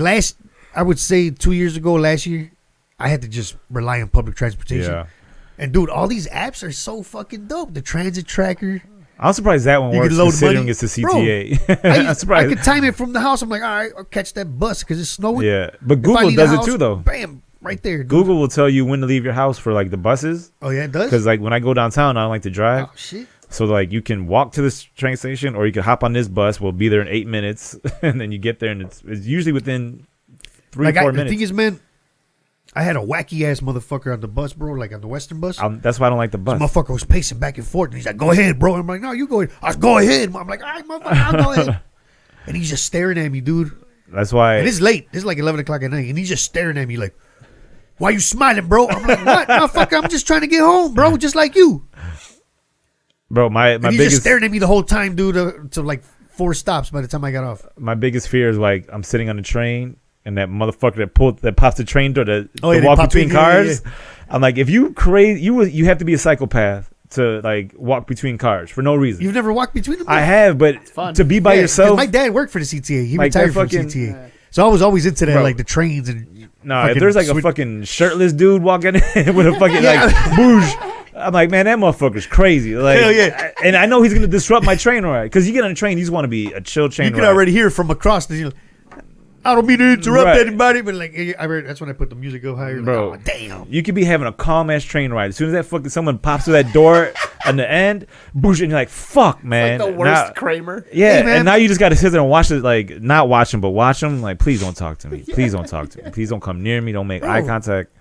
I would say 2 years ago, last year, I had to just rely on public transportation. Yeah. And dude, all these apps are so fucking dope. The transit tracker. I'm surprised that one You works can load considering money. it's the Bro, CTA. I'm I surprised. could time it from the house. I'm like, all right, I'll catch that bus because it's snowing. Yeah, but If I Google leave does the it house, too, though. Bam, right there. Dude. Google will tell you when to leave your house for like the buses. Oh yeah, it does. Because like when I go downtown, I don't like to drive. Oh shit. So like you can walk to this train station, or you can hop on this bus. We'll be there in 8 minutes, and then you get there, and it's usually within 3 Like 4 the minutes. thing is, man, I had a wacky ass motherfucker on the bus, bro. Like on the Western bus. That's why I don't like the bus. Motherfucker was pacing back and forth, and he's like, "Go ahead, bro." I'm like, "No, you go ahead." I was, "Go ahead." I'm like, "All right, motherfucker, I'll go ahead." And he's just staring at me, dude. That's why. And it's late. It's like 11 o'clock at night, and he's just staring at me like, "Why you smiling, bro?" I'm like, "What, motherfucker? I'm just trying to get home, bro, just like you." Bro, my And he's just biggest staring at me the whole time, dude, to like 4 stops by the time I got off. my biggest fear is like I'm sitting on the train and that motherfucker that pops the train door to Oh, yeah, they walk pop between in, yeah, cars. I'm like, if you crazy, you have to be a psychopath to like walk between cars for no reason. You've never walked between them? I have, but fun. to be by Yeah, 'cause yourself. my dad worked for the CTA. He Like, retired that from fucking- CTA. So I was always into that, Bro. like the trains and No, if fucking there's like a switch- fucking shirtless dude walking in with a fucking like boosh, I'm like, man, that motherfucker's crazy. Like, Hell yeah. And I know he's gonna disrupt my train ride because you get on a train, you just want to be a chill train you can ride. already hear from across the. I don't mean to interrupt Right. anybody, but like that's when I put the music up higher. Like, Bro, oh, damn. You could be having a calm ass train ride. As soon as that fucking someone pops through that door on the end, boosh, and you're like, fuck, man. Like the worst Now- Kramer. Yeah, Hey, man. and now you just got to sit there and watch it, like, not watch him, but watch him. Like, please don't talk to me. Please don't talk to me. Please don't come near me. Don't make Bro. eye contact.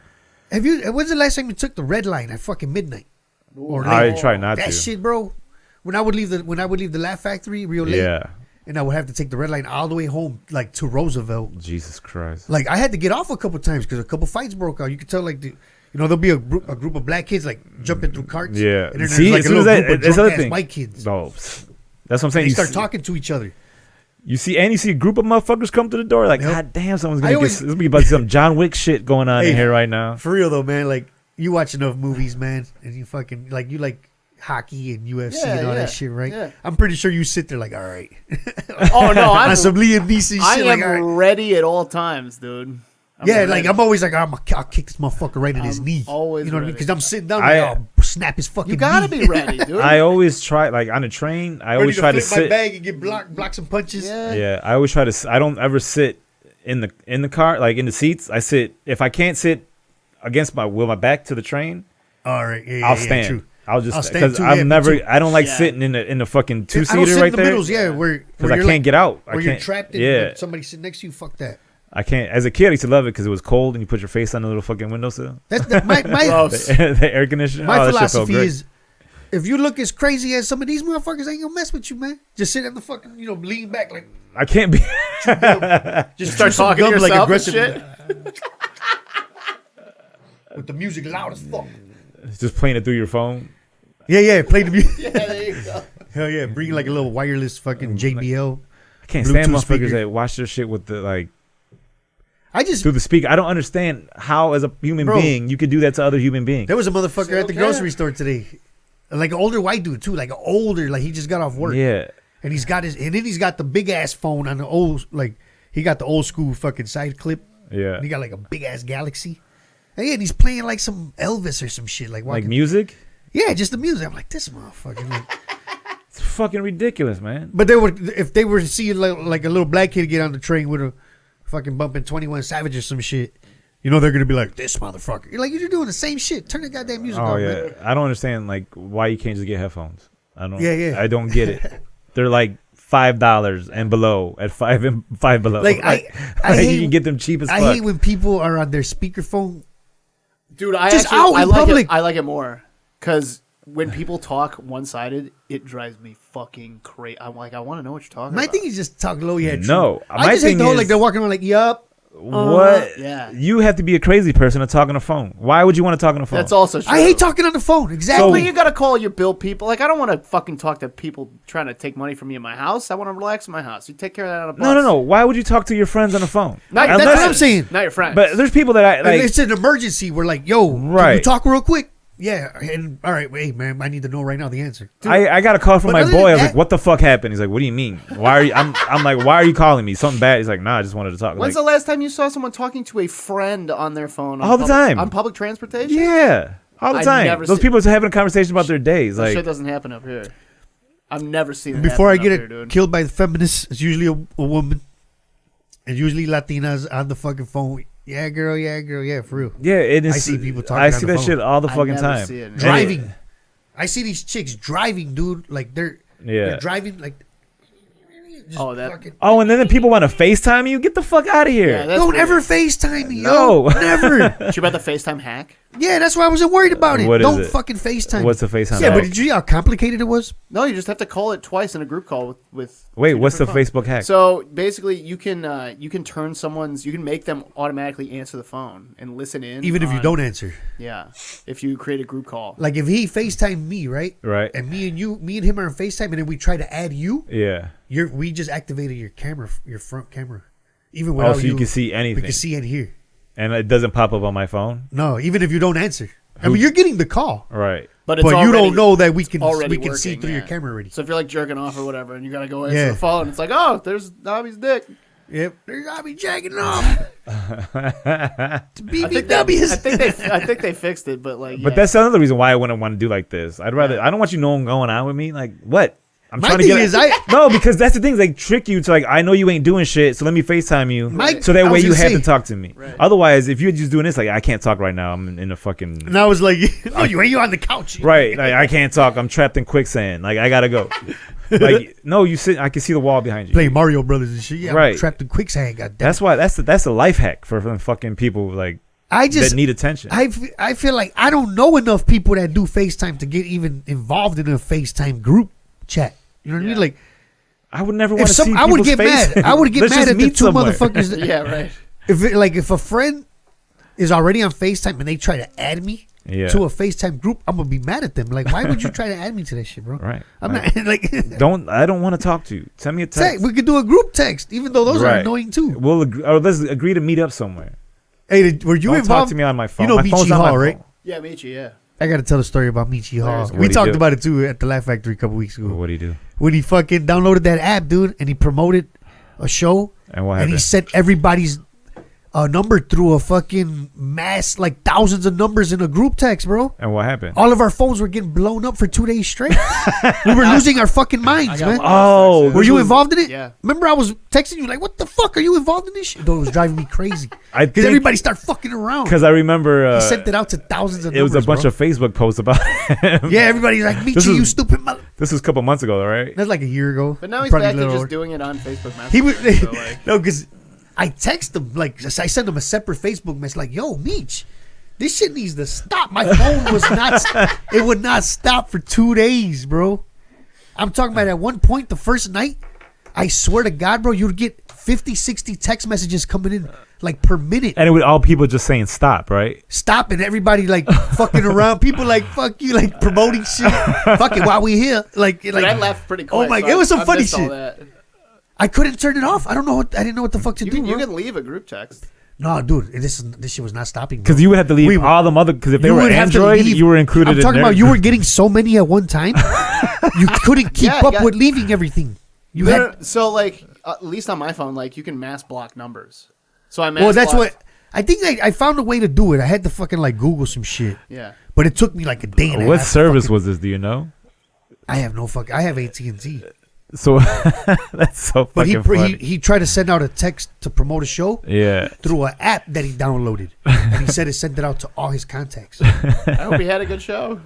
When's the last time you took the red line at fucking midnight? Or I late? try not That to. shit, bro. When I would leave the Laugh Factory real late, Yeah. and I would have to take the red line all the way home, like to Roosevelt. Jesus Christ. Like I had to get off a couple times because a couple fights broke out. You could tell, like there'll be a group of black kids like jumping through carts. Yeah. and then there's See, like as a soon little as that- group of that's the other drunk-ass thing. white kids. No, that's what I'm saying. They You start see- talking to each other. You see a group of motherfuckers come to the door. Like, Yep. God damn, someone's I gonna always- get. This be about some John Wick shit going on in Hey, here right now. For real though, man. Like you watch enough movies, man, and you fucking you like hockey and UFC Yeah, and all yeah, that shit, right? yeah. I'm pretty sure you sit there like, all right. Oh no, On I'm some Liam Neeson I shit. am Like, all right. ready at all times, dude. Yeah, ready. like I'm always like, I'll kick this motherfucker right in his I'm knee. always you know what I mean? ready. Because I'm sitting down, I- like, I'll snap his fucking. You gotta knee. be ready, dude. I always try, like, on a train. I Ready always try to flip my sit. bag and get block some punches. Yeah. Yeah, I always try to. I don't ever sit in the car, like in the seats. I sit if I can't sit against my back to the train. All right, yeah, I'll yeah, stand. True. I'll just I'll stand because too, I'm yeah, me never. too. I don't like Yeah. sitting in the fucking I two don't seater sit right in the there middles, yeah, where because I you're can't get out. where I you're can't. trapped in. Yeah, Like, somebody sitting next to you. Fuck that. I can't. As a kid, I used to love it because it was cold and you put your face on the little fucking windowsill. That's my Gross. The air conditioner. my Oh, that shit felt philosophy great. is, if you look as crazy as some of these motherfuckers, ain't gonna mess with you, man. Just sit in the fucking, lean back like. I can't be. Just Start chew some talking to gum, yourself and aggressive, shit. with the music loud as fuck. Just playing it through your phone. Yeah, play the music. Yeah, there you go. Hell yeah, bring like a little wireless fucking JBL. I can't stand Bluetooth motherfuckers speaker. that watch their shit with the like I just through the speaker. I don't understand how, as a human Bro. being, you could do that to other human beings. there was a motherfucker Still at the can. grocery store today, like an older white dude too, like an older, like he just got off work. Yeah, And he's got and then he's got the big ass phone on the old, like he got the old school fucking side clip. yeah. And he got like a big ass Galaxy. Hey, and he's playing like some Elvis or some shit, like music. Yeah, just the music. I'm like, this motherfucker. Like, it's fucking ridiculous, man. but if they were to see like a little black kid get on the train with a fucking bumping 21 Savage or some shit, you know they're gonna be like, this motherfucker. You're like, you're doing the same shit. Turn the goddamn music Oh on, yeah, man. I don't understand like why you can't just get headphones. I don't. Yeah. I don't get it. They're like $5 and below at five below. Like, I hate, you can get them cheap as fuck. I hate when people are on their speakerphone. Dude, I Just actually out I in like public. it. I like it more because when people talk one-sided, it drives me fucking crazy. I'm like, I want to know what you're talking My about. thing is just talk low. Yeah, true. No, I my just hate thing the whole is- like they're walking around like, yup. What? Yeah. You have to be a crazy person to talk on the phone. Why would you want to talk on the phone? That's also true. I hate talking on the phone. Well, Exactly. you gotta call your bill people. Like, I don't want to fucking talk to people trying to take money from me in my house. I want to relax in my house. You take care of that on a bus. No. Why would you talk to your friends on the phone? Not, That's that's what I'm saying. Not your friends. But there's people that I Like, like. it's an emergency. We're like, yo, can you Right. talk real quick? Yeah. And all right, wait, man, I need to know right now the answer. I got a call from But my other boy. than I was that- like, "What the fuck happened?" He's like, "What do you mean? Why are you?" I'm like, "Why are you calling me? Something bad?" He's like, "Nah, I just wanted to talk." When's Like, the last time you saw someone talking to a friend on their phone? All the time. On public transportation? yeah, all the I've time. never Those seen- people are having a conversation about their days. That Like, shit doesn't happen up here. I've never seen it Before I happen get up here, dude. killed by the feminists, it's usually a woman. And usually Latinas on the fucking phone. Yeah, girl, yeah, for real. yeah, it is. I see people talking I on see the that phone. shit all the I fucking never time. see it. Driving. I see these chicks driving, dude. Like they're driving like. just Oh, that- fucking- Oh, and then the people want to FaceTime you. Get the fuck out of Yeah, here. that's Don't weird. ever FaceTime me, No. yo. Never. She about the FaceTime hack? Yeah, that's why I wasn't worried about it. What is Don't it? fucking FaceTime. What's the FaceTime? Yeah, hack? but did you see how complicated it was? No, you just have to call it twice in a group call with Wait, two what's the different Facebook hack? So basically, you can turn you can make them automatically answer the phone and listen in, Even if you on- don't answer. Yeah, if you create a group call. Like if he FaceTime me, right? Right. And me and him are on FaceTime, and then we try to add you. Yeah. We just activated your camera, your front camera. Even Oh, without so you can see anything, we can see and hear. and it doesn't pop up on my phone. No, even if you don't answer. I mean, you're getting the call, Right. But it's but you already- don't know that we can already see working, through your yeah. camera already. So if you're like jerking off or whatever, and you gotta go answer Yeah. the phone, it's like, oh, there's Dobby's dick. Yep, I'll be jacking off. To BBWs. I think they fixed it, but like, But yeah. that's another reason why I wouldn't want to do like this. I don't want you knowing going on with me. Like, what? I'm My trying to thing get. is, I- no, because that's the thing. They trick you to like, I know you ain't doing shit, so let me FaceTime you, so I that way was you gonna have say- to talk to me. Right. Otherwise, if you're just doing this, like, I can't talk right now. I'm in a fucking And I was like, no, you on the couch. right. Like, I can't talk. I'm trapped in quicksand. Like, I gotta go. Like, no, you sit. I can see the wall behind you. Playing Mario Brothers and shit. Yeah, Right. I'm trapped in quicksand. Goddamn. That's why. That's a life hack for fucking people like I just that need attention. I feel like I don't know enough people that do FaceTime to get even involved in a FaceTime group chat. You know what I mean? Like, I would never want if to see I would people's get faces. mad. I would get Let's mad just at the meet two somewhere. motherfuckers. That, yeah, right. if a friend is already on FaceTime and they try to add me Yeah. to a FaceTime group, I'm gonna be mad at them. Like, why would you try to add me to that shit, bro? Right. I'm Right. not like. I don't want to talk to you. Send me a text. We could do a group text, even though those are Right. annoying too. We'll agree, or let's agree to meet up somewhere. Hey, were you Don't involved? talk to me on my phone. You know My phone's Michi on my Hall, right? phone. Yeah, Michi, yeah. I got to tell a story about Michi Hall. What'd We he talked do? about it too at the Laugh Factory a couple weeks ago. What do you do? When he fucking downloaded that app, dude, and he promoted a show, And what and he happened? sent everybody's number through a fucking mass, like thousands of numbers in a group text, bro. And what happened? All of our phones were getting blown up for 2 days straight. We were losing our fucking minds, got man. one. Oh, Were you involved in it? Yeah. Remember, I was texting you like, "What the fuck? Are you involved in this shit?" Though it was driving me crazy I because everybody started fucking around. because I remember He sent it out to thousands of it was numbers, a bunch bro. of Facebook posts about him. Yeah, everybody's like, "Michi, This is- you stupid mother." This was a couple months ago, right? That's like a year ago. But now he's Probably back a to little just over. doing it on Facebook Messenger. He was so, like, no, because I text him like I sent him a separate Facebook message like, "Yo, Meech, this shit needs to stop." My phone was not. It would not stop for 2 days, bro. I'm talking about at one point the first night. I swear to God, bro, you'd get 50, 60 text messages coming in like per minute. And it was all people just saying stop, right? Stop and everybody like fucking around. People like fuck you, like promoting shit. Fuck it while we here. Like Dude, I left pretty quick. Oh my so God, it was some I funny missed all shit. that. I couldn't turn it off. I didn't know what the fuck to You do. can, you bro. can leave a group text. No, dude, this shit was not stopping. Bro. Because you would have to leave We- all them other. Because if they You were would have to Android, leave. you were included. I'm in talking their about you were getting so many at one time, you couldn't keep Yeah, you up got- with leaving everything. You No, had no, so like at least on my phone, like you can mass block numbers. So I mass well, that's blocked- what I think I found a way to do it. I had to fucking like Google some shit. Yeah. But it took me like a day and a half. What service was this? Do you know? I have no fuck. I have AT&T. So that's so But fucking funny. he tried to send out a text to promote a show. Yeah. Through an app that he downloaded, and he said it sent it out to all his contacts. I hope he had a good show.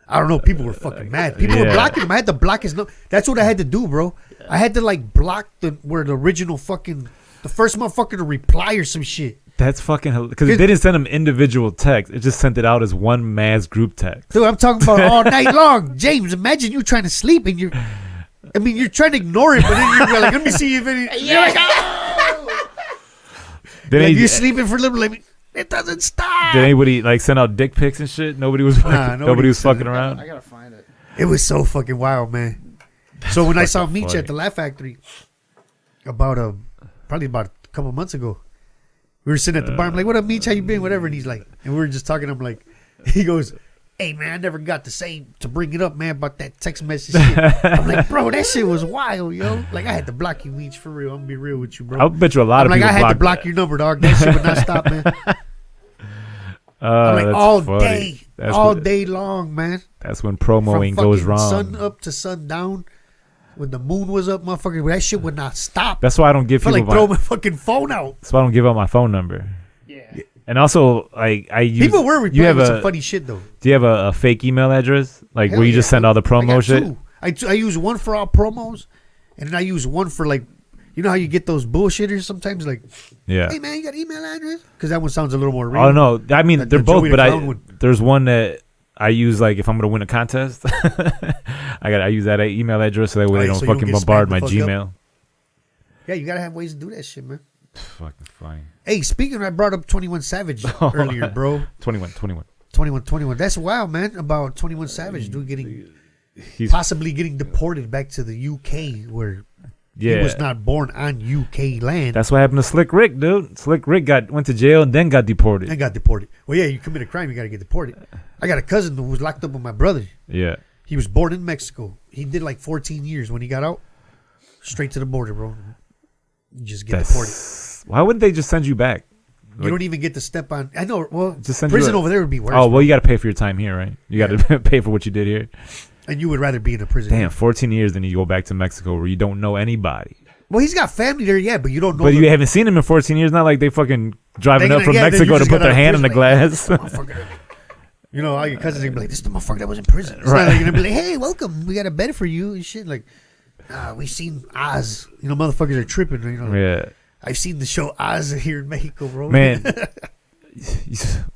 I don't know. People were fucking mad. People were blocking him. I had to block his number. That's what I had to do, bro. I had to like block the original fucking the first motherfucker to reply or some shit. That's fucking because it didn't send him individual text. It just sent it out as one mass group text. Dude, I'm talking about all night long. James, imagine you trying to sleep and you're trying to ignore it, but then you're like, let me see if any. You're like, oh! Like, you're sleeping for a little. Like, it doesn't stop. Did anybody like send out dick pics and shit? Nobody was. Nobody was fucking around. I gotta find it. It was so fucking wild, man. So when I saw Meech at the Laugh Factory, probably about a couple months ago, we were sitting at the bar. I'm like, "What up, Meech? How you been? Whatever." And he's like, and we were just talking. I'm like, he goes, "Hey man, I never got to bring it up, man, about that text message shit." I'm like, "Bro, that shit was wild, yo. Like I had to block you, Meech, for real. I'm gonna be real with you, bro. I'll bet you a lot of people. I had to block your number, dog. That shit would not stop, man. I'm like all day long, man. That's when promoing goes wrong. Sun up to sundown. When the moon was up, motherfucker, that shit would not stop. That's why I don't give people throw my fucking phone out. That's why I don't give out my phone number. Yeah. And also, like I use. People were replying with some funny shit though. Do you have a fake email address, like Hell where you just send all the promo shit? I use one for all promos, and then I use one for like, you know how you get those bullshitters sometimes, like, yeah. Hey man, you got email address? Because that one sounds a little more real. Oh no, I mean they're both, but there's one that I use like if I'm gonna win a contest, I use that email address so that way they don't fucking bombard my Gmail. Yeah, you gotta have ways to do that shit, man. Fucking fine. Hey, speaking of, I brought up 21 Savage earlier, bro. 21. That's wild, man. About 21 Savage, dude, possibly getting deported back to the UK where he was not born on UK land. That's what happened to Slick Rick, dude. Slick Rick went to jail and then got deported. Well, yeah, you commit a crime, you gotta get deported. I got a cousin who was locked up with my brother. Yeah. He was born in Mexico. He did like 14 years. When he got out, straight to the border, bro. You just get deported. Why wouldn't they just send you back? You don't even get to step on. I know. Well, just send prison over there would be worse. Oh, well, you got to pay for your time here, right? You got to pay for what you did here. And you would rather be in a prison. Damn, 14 years, then you go back to Mexico where you don't know anybody. Well, he's got family there, yeah, but you don't know. But you haven't seen him in 14 years. Not like they fucking driving up from Mexico to put their hand on the glass. You know, all your cousins are gonna be like, "This is the motherfucker that was in prison." It's right. Like you're gonna be like, "Hey, welcome. We got a bed for you and shit." Like, we've seen Oz. You know, motherfuckers are tripping. You know, yeah. I've seen the show Oz here in Mexico, bro. Man,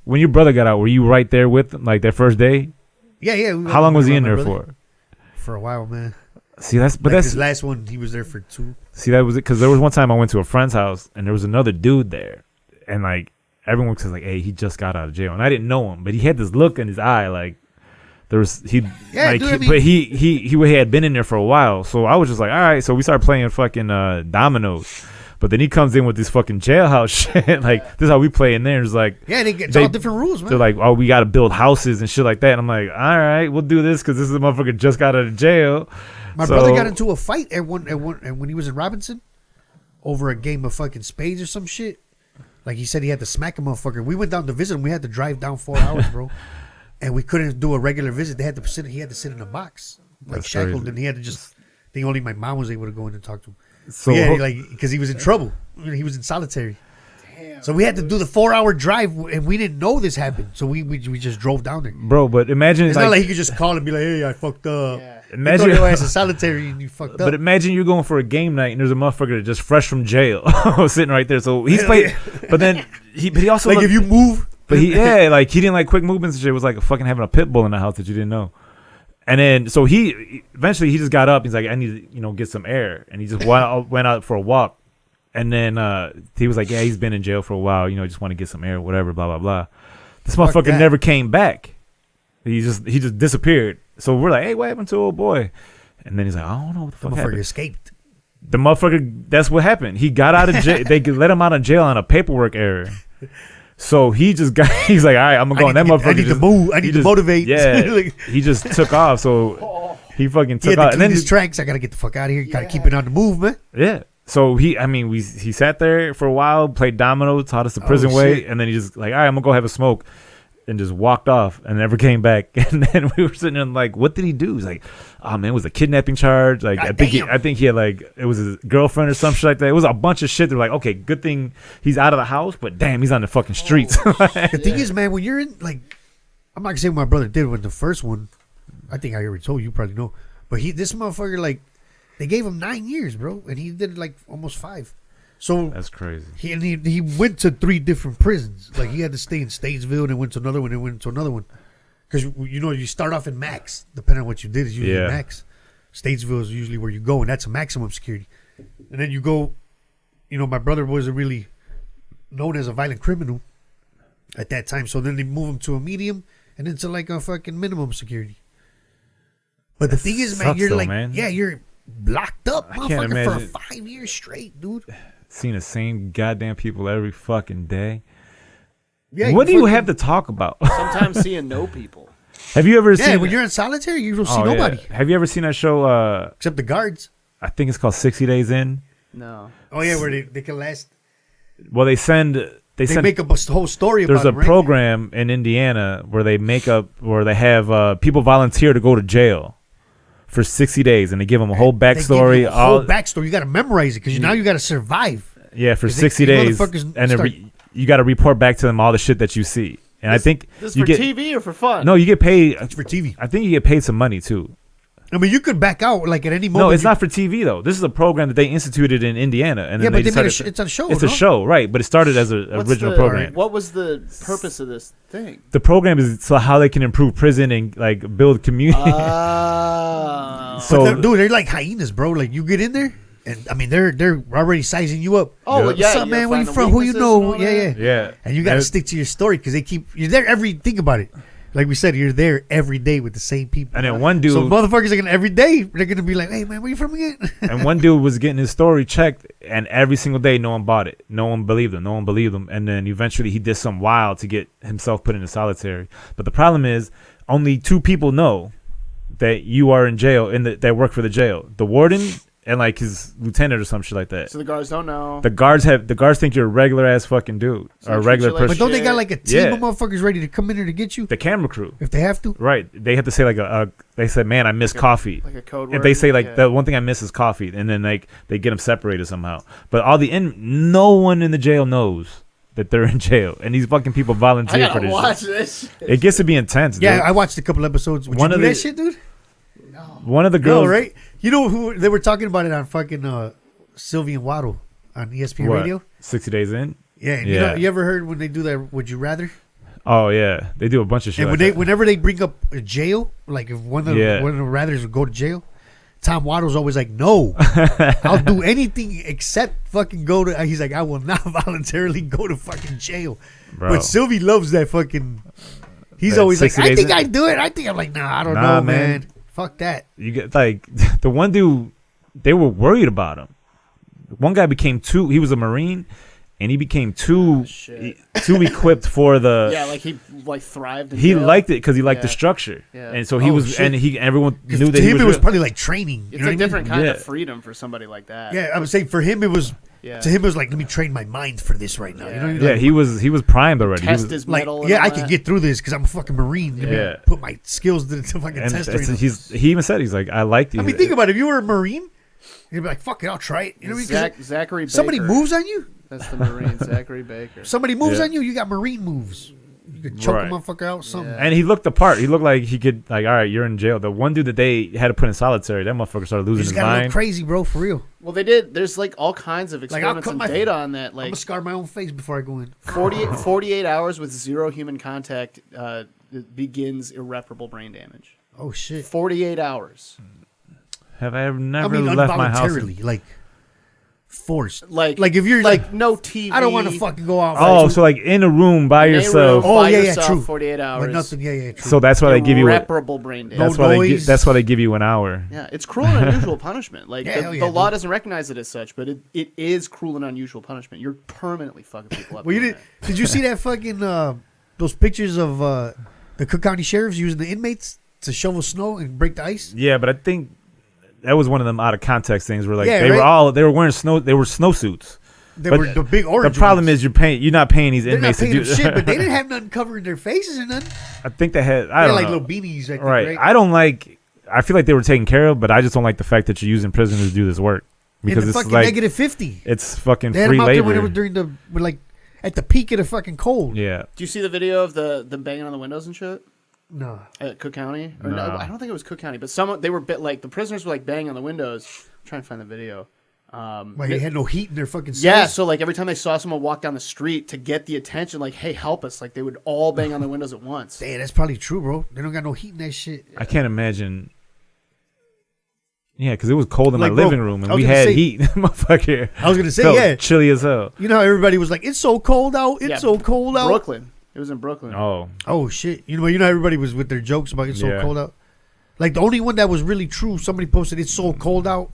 when your brother got out, were you right there with him, like that first day? Yeah. How long was he in there for? For a while, man. See, that's his last one. He was there for 2. See, that was it, because there was one time I went to a friend's house and there was another dude there, and like everyone was like, "Hey, he just got out of jail," and I didn't know him, but he had this look in his eye, like there was but he had been in there for a while, so I was just like, all right, so we started playing fucking dominoes. But then he comes in with this fucking jailhouse shit. Like, this is how we play in there. It's like, yeah, it's all different rules, man. They're like, oh, we got to build houses and shit like that. And I'm like, all right, we'll do this because this is a motherfucker just got out of jail. My brother got into a fight when he was in Robinson over a game of fucking spades or some shit. Like, he said he had to smack a motherfucker. We went down to visit him. We had to drive down 4 hours, bro. And we couldn't do a regular visit. He had to sit in a box, like that's shackled, crazy. And he had to just. I think only my mom was able to go in and talk to him. So yeah, because he was in trouble. He was in solitary. Damn, so we had to do the 4-hour drive, and we didn't know this happened. So we just drove down there, bro. But imagine it's not like he could just call and be like, "Hey, I fucked up." Yeah. Imagine your ass in solitary and you fucked up. But imagine you're going for a game night and there's a motherfucker just fresh from jail sitting right there. So he's playing, but then he also like if you move, but he didn't like quick movements and shit. It was like fucking having a pit bull in the house that you didn't know. And then, so he eventually just got up. He's like, I need to, get some air. And he just went out for a walk. And then he was like, yeah, he's been in jail for a while. Just want to get some air, whatever, blah, blah, blah. This motherfucker never came back. He just disappeared. So we're like, hey, what happened to old boy? And then he's like, I don't know what the fuck happened. The motherfucker escaped. The motherfucker, that's what happened. He got out of jail. They let him out of jail on a paperwork error. So he's like, all right, I'm going to go. And that motherfucker I need to move. I need to motivate. Yeah. He just took off. So he fucking took off. And then his tracks. I got to get the fuck out of here. Got to keep it on the move, man. Yeah. So he sat there for a while, played domino, taught us the prison way, and then he just like, all right, I'm gonna go have a smoke, and just walked off and never came back. And then we were sitting there like, what did he do? He's like, oh man, it was a kidnapping charge. Like I think he had like, it was his girlfriend or some shit like that. It was a bunch of shit. They're like, okay, good thing he's out of the house, but damn, he's on the fucking streets. The thing is, man, when you're in like, I'm not gonna say what my brother did with the first one. I think I already told you, probably know. But this motherfucker, like, they gave him 9 years, bro, and he did like almost 5. So that's crazy. He went to 3 different prisons. Like he had to stay in Statesville, and then went to another one, and went to another one. Because you start off in max, depending on what you did, is usually max. Statesville is usually where you go, and that's a maximum security. And then you go, my brother wasn't really known as a violent criminal at that time, so then they move him to a medium, and then to like a fucking minimum security. But the thing is, man, you're locked up, motherfucker, for 5 years straight, dude. Seeing the same goddamn people every fucking day. Yeah, what do you have to talk about? Sometimes seeing no people. Have you ever seen? Yeah, when you're in solitary, you don't see nobody. Have you ever seen that show? Except the guards. I think it's called 60 Days In. No. Oh yeah, where they can last. Well, they make up a whole story about it. There's a program in Indiana where they have people volunteer to go to jail for 60 days, and they give them a whole backstory. You got to memorize it because now you got to survive. Yeah, for 60 days, and you got to report back to them all the shit that you see. And I think this is for TV or for fun? No, you get paid. It's for TV. I think you get paid some money too. I mean, you could back out like at any moment. No, it's not for TV though. This is a program that they instituted in Indiana, and then it's a show. It's a show, right? But it started as an original program. What was the purpose of this thing? The program is so how they can improve prison and like build community. So, dude, they're like hyenas, bro. Like you get in there, and I mean they're already sizing you up. Oh yeah, what's up, man? Where you from? Who you know? Yeah. And you got to stick to your story because you're there think about it. Like we said, you're there every day with the same people. And then one dude... So motherfuckers are every day, they're going to be like, hey, man, where you from again? And one dude was getting his story checked, and every single day, no one bought it. No one believed him. And then eventually he did something wild to get himself put into solitary. But the problem is, only 2 people know that you are in jail, that work for the jail. The warden and like his lieutenant or some shit like that. So the guards don't know. The guards think you're a regular ass fucking dude or a regular person. But don't they got like a team of motherfuckers ready to come in there to get you? The camera crew, if they have to. Right, they have to say like they said, man, I miss coffee. Like a code word. If they say like the one thing I miss is coffee, and then like they get them separated somehow. But no one in the jail knows that they're in jail, and these fucking people volunteer for this. Watch this shit. It gets to be intense. Yeah, dude. I watched a couple episodes. Would you do that shit, dude? No. One of the girls, right? You know who they were talking about it on fucking Sylvie and Waddle on ESPN Radio? 60 Days In? Yeah. You ever heard when they do that, Would You Rather? Oh, yeah. They do a bunch of shit. And whenever they bring up a jail, like if one of the Rathers would go to jail, Tom Waddle's always like, no, I'll do anything except fucking go to. He's like, I will not voluntarily go to fucking jail. Bro. But Sylvie loves that fucking. He's always like, I think I'd do it. I'm like, nah, I don't know, man. Fuck that. You get like the one dude, they were worried about him. One guy became he was a Marine, and he became too equipped for the. Yeah, like he thrived. He liked it because he liked the structure, and so he was, and everyone knew that to him it was probably like training. It's a different kind of freedom for somebody like that. Yeah, I would say for him it was. Yeah. To him, it was like, let me train my mind for this right now. Yeah, you know, he was primed already. Test his metal. Like, I can get through this because I'm a fucking Marine. Yeah, put my skills to fucking test. He even said, he's like, I like you. I mean, think about it. If you were a Marine, you'd be like, fuck it, I'll try it. You know what I mean? Zachary Baker. Somebody moves on you. That's the Marine, Zachary Baker. Somebody moves on you, you got Marine moves. You could choke a motherfucker out, something. And he looked the part. He looked like he could, like, all right, you're in jail. The one dude that they had to put in solitary, that motherfucker started losing his mind. Got crazy, bro, for real. Well, they did. There's like all kinds of experiments and data on that. Like, I'm gonna scar my own face before I go in. 48 hours with 0 human contact begins irreparable brain damage. Oh shit! 48 hours. Have I ever never left my house? Like forced. Like if you're like no TV. I don't want to fucking go out. Oh, so like in a room by yourself. True. 48 hours. But nothing. Yeah, true. So that's why they give you irreparable brain damage. That's why they give you an hour. Yeah, it's cruel and unusual punishment. Like the law doesn't recognize it as such, but it is cruel and unusual punishment. You're permanently fucking people up. Well, did you see that fucking those pictures of the Cook County sheriffs using the inmates to shovel snow and break the ice? Yeah, but I think that was one of them out of context things where like Yeah, they right? were wearing snowsuits. They But were the big The orange. problem ones. is you're not paying these They're inmates not paying to them do shit, but they didn't have nothing covering their faces or nothing. I think they had. They I had don't like know. little beanies, I think, Right. right? I don't like. I feel like they were taken care of, but I just don't like the fact that you're using prisoners to do this work because in the it's fucking like negative 50. it's fucking They had free them out there when labor. it was during the like at the peak of the fucking cold. Yeah. Do you see the video of them banging on the windows and shit No. at Cook County? Or No. I don't think it was Cook County, but they were like the prisoners were like banging on the windows. I'm trying to find the video. Like they had no heat in their fucking cells. Yeah, so like every time they saw someone walk down the street to get the attention, like, hey, help us, like they would all bang on the windows at once. Damn, that's probably true, bro. They don't got no heat in that shit. I can't imagine. Yeah, because it was cold in Like, my bro, living room and I was we gonna had say- heat. Motherfucker. I was gonna say, Felt yeah. chilly as hell. You know how everybody was like, "It's so cold out. It's Yeah, so cold out." Brooklyn. It was in Brooklyn. Oh, Oh shit! You know how everybody was with their jokes about it's so Yeah. cold out. Like the only one that was really true. Somebody posted, "It's so cold out.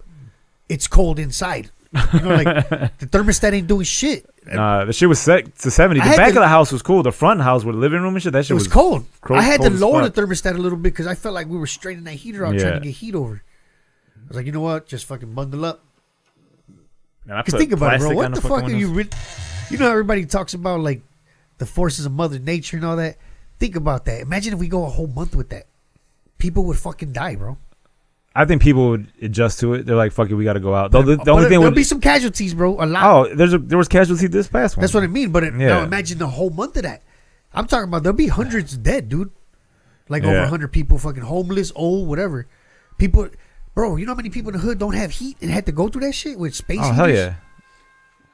It's cold inside." You know, like the thermostat ain't doing shit. nah, the shit was set to 70. I The had back to- of the house was cool. The front house with the living room and shit, that shit It was cold. cold- I had to cold as lower fuck. the thermostat a little bit because I felt like we were straining that heater out trying Yeah. to get heat over. I was like, you know what? Just fucking bundle up. And I Because put think about it, bro. plastic What on the fucking fuck are you? windows. You know, how everybody talks about like the forces of Mother Nature and all that. Think about that. Imagine if we go a whole month with that. People would fucking die, bro. I think people would adjust to it. They're like, "Fuck it, we got to go out." Though the But only thing there'll would be some casualties, bro. A lot. oh, there was casualty this past one. That's what I mean. But Yeah. now imagine the whole month of that. I'm talking about there'll be hundreds dead, dude. Like over Yeah. 100 people, fucking homeless, old, whatever. People, bro. You know how many people in the hood don't have heat and had to go through that shit with space Oh hell heaters? yeah!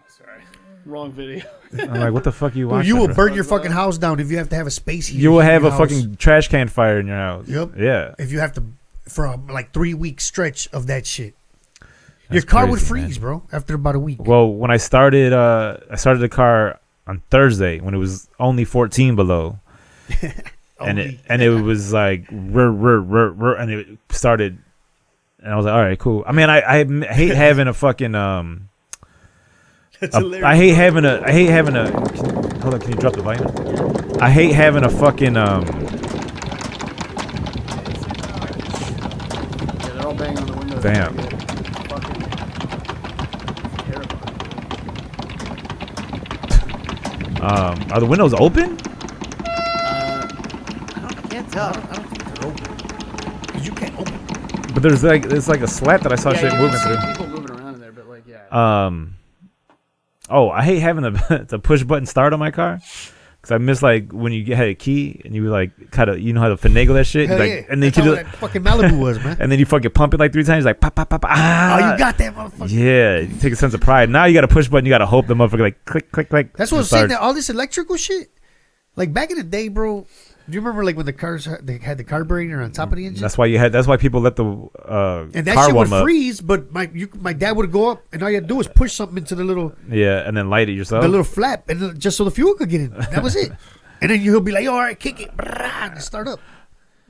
Sorry. Wrong video. I'm like, what the fuck you Dude, watching? you will bro? burn your fucking house down if you have to have a space heater. You will in have your a house. fucking trash can fire in your house. Yep. Yeah. If you have to, for a like 3-week stretch of that shit, That's your car would crazy, freeze, bro. After about a week. Well, when I started the car on Thursday when it was only 14 below, and it was like and it started, and I was like, all right, cool. I mean, I hate having a fucking That's I hate having a. Hold on, can you drop the volume? I hate having a fucking Yeah, they're all banging on the windows. Damn. Fucking terrifying. Are the windows open? I can't tell. I don't think they're open. Because you can't open. But there's like a slat that I saw Yeah, shit you moving can see through. people moving around in there, but like, yeah. Oh, I hate having the push button start on my car because I miss like when you had a key and you would like kind of, you know how to finagle that shit. Hell Like, yeah. and then That's you how do, that fucking Malibu was, man. and then you fucking pump it like 3 times, like pop pop pop. Ah, Oh, you got that motherfucker. Yeah, you take a sense of pride. Now you got a push button. You got to hope the motherfucker like click click click. That's what I'm and saying. starts. That all this electrical shit, like back in the day, bro. Do you remember like when the cars they had the carburetor on top of the engine? That's why people let the and that car shit would warm up. freeze, but my dad would go up, and all you had to do was push something into the little Yeah, and then light it yourself. flap, and just so the fuel could get in. That was it. And then he'll be like, "All right, kick it," and start up.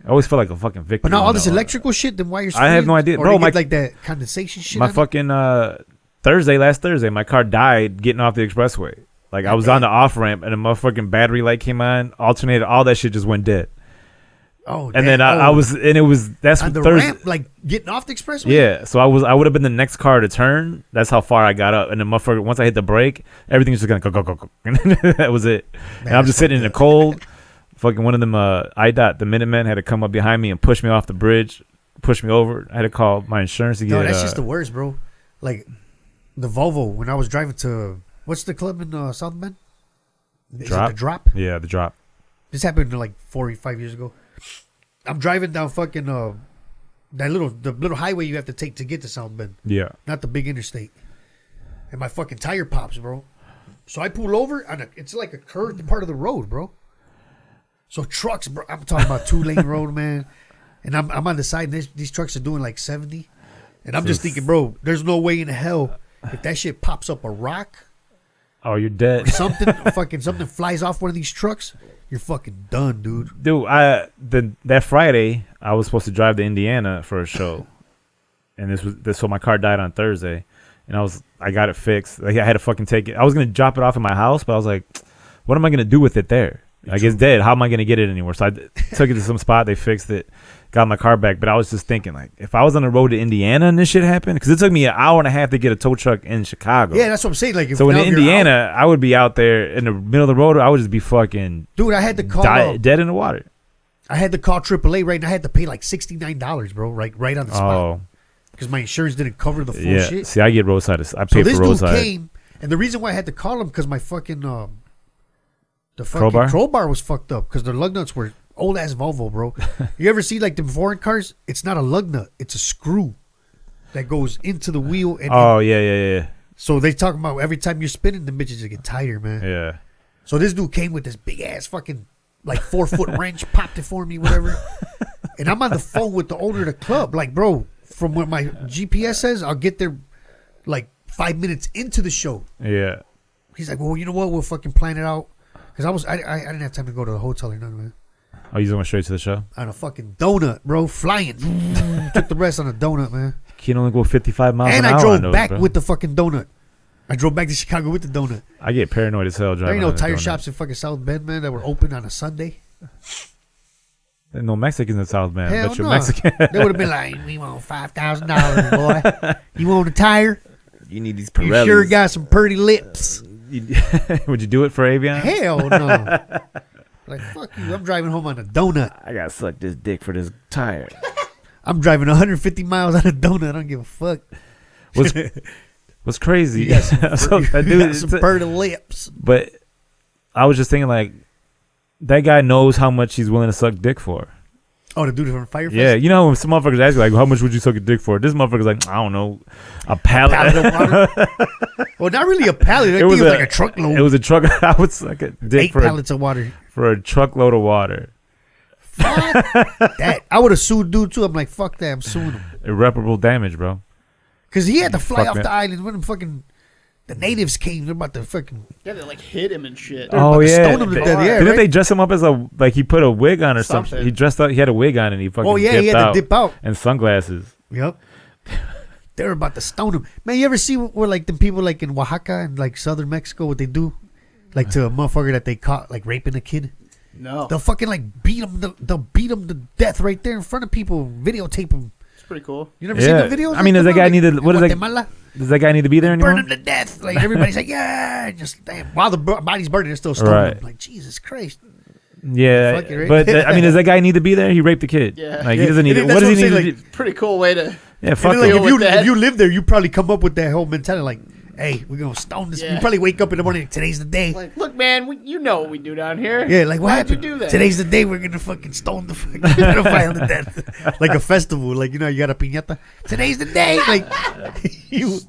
I always feel like a fucking victim. But now all when this I- electrical shit, then wires. I have freeze, no idea. or Bro, they my- get like that condensation shit. My on it. fucking last Thursday, my car died getting off the expressway. Like I was on the off ramp and a motherfucking battery light came on, alternator, all that shit just went dead. Oh, And then I was, and it was that's on the Thursday. ramp, like getting off the expressway. Yeah, so I would have been the next car to turn. That's how far I got up, and then motherfucker, once I hit the brake, everything was just gonna go, and that was it. And I'm that's just sitting in the fucked up. cold. Fucking one of them, IDOT, the Minutemen had to come up behind me and push me off the bridge, push me over. I had to call my insurance to get. No, that's just the worst, bro. Like the Volvo when I was driving to what's the club in South Bend? Is it Drop? the Drop? Yeah, the drop. This happened like 4 or 5 years ago. I'm driving down fucking the little highway you have to take to get to South Bend, Yeah. not the big interstate. And my fucking tire pops, bro. So I pull over and it's like a curved part of the road, bro. So trucks, bro. I'm talking about 2-lane road, man. And I'm on the side. And these trucks are doing like 70, and I'm just thinking, bro, there's no way in hell if that shit pops up a rock. Oh, you're dead. Something something flies off one of these trucks, you're fucking done, dude. Dude, that Friday I was supposed to drive to Indiana for a show, and so my car died on Thursday, and I got it fixed. Like, I had to fucking take it. I was gonna drop it off at my house, but I was like, what am I gonna do with it there? Like, it's dead. How am I gonna get it anymore? So I took it to some spot. They fixed it. Got my car back. But I was just thinking, like, if I was on the road to Indiana and this shit happened, because it took me an hour and a half to get a tow truck in Chicago. Yeah, that's what I'm saying. Like, if so in now you're Indiana, I would be out there in the middle of the road. I would just be fucking dude, I had to call dead in the water. I had to call AAA right now. I had to pay like $69, bro, right on the spot. Oh, because my insurance didn't cover the full yeah. shit. See, I get roadside. I So pay this for dude roadside. came, and the reason why I had to call him because my fucking the fucking Crowbar? crowbar was fucked up because the lug nuts were old ass Volvo, bro. You ever see like the foreign cars? It's not a lug nut; it's a screw that goes into the wheel. And Oh yeah. so they talking about every time you're spinning, the bitches get tighter, man. Yeah. So this dude came with this big ass fucking like 4-foot wrench, popped it for me, whatever. And I'm on the phone with the owner of the club, like, bro, from what my GPS says, I'll get there like 5 minutes into the show. Yeah. He's like, well, you know what? We'll fucking plan it out. Because I didn't have time to go to the hotel or nothing, man. Oh, you just went straight to the show? On a fucking donut, bro, flying. Took the rest on a donut, man. You can only go 55 miles And an I hour. drove on those, back bro. with the fucking donut. I drove back to Chicago with the donut. I get paranoid as hell There driving. ain't no on a tire donut. shops in fucking South Bend, man, that were open on a Sunday. There's no Mexicans in South Bend. Hell But you're no. Mexican. They would have been like, we want $5,000, boy. You want a tire? You need these You sure got some pretty lips. Would you do it for Avion? Hell no. Like, fuck you. I'm driving home on a donut. I got to suck this dick for this tire. I'm driving 150 miles on a donut. I don't give a fuck. What's crazy? You got some, So that you dude- got some pretty lips. But I was just thinking, like, that guy knows how much he's willing to suck dick for. Oh, the dude from Firefest? Yeah, you know when some motherfuckers ask you, like, how much would you suck a dick for? This motherfucker's like, I don't know, a pallet. Pallet of water? Well, not really a pallet. I think it was like a truckload. It was a truck. I would suck a dick 8 pallets of water. for a truckload of water. Fuck that. I would have sued dude too. I'm like, fuck that. I'm suing him. Irreparable damage, bro. Because he had to fly Fuck off that. the island when the natives came. They're about to fucking... Yeah, they like hit him and shit. They're about to stone him to death. Yeah, Didn't right? they dress him up as like he put a wig on or something? Something. He dressed up. He had a wig on and he fucking. Oh, yeah, he dipped had out. to dip out. And sunglasses. Yep. They were about to stone him. Man, you ever see where like the people like in Oaxaca and like southern Mexico, what they do? Like to a motherfucker that they caught like raping a kid? No. They'll fucking like beat him. They'll beat him to death right there in front of people. Videotape him. It's pretty cool. You never seen the videos? I mean, does that guy need to? What is that? Guatemala? Does that guy need to be there anymore? Burn him to death. Like everybody's like, yeah, just damn. While the body's burning, they're still stoning Right. him. Like Jesus Christ. Yeah, Fuck it, right? but I mean, does that guy need to be there? He raped the kid. Yeah. like Yeah. he doesn't need. And What that's does he what I'm need saying, to do? Pretty cool way to. Yeah, fuck And then, him. like, with that. if you live there, you probably come up with that whole mentality. Like, hey, we're gonna stone this. Yeah. You probably wake up in the morning. Today's the day. Like, look, man, you know what we do down here. Yeah, like what Why'd happened? you do that? Today's the day we're gonna fucking stone the fucking pedophile to death. Like a festival, like you know, you got a piñata. Today's the day. Like you,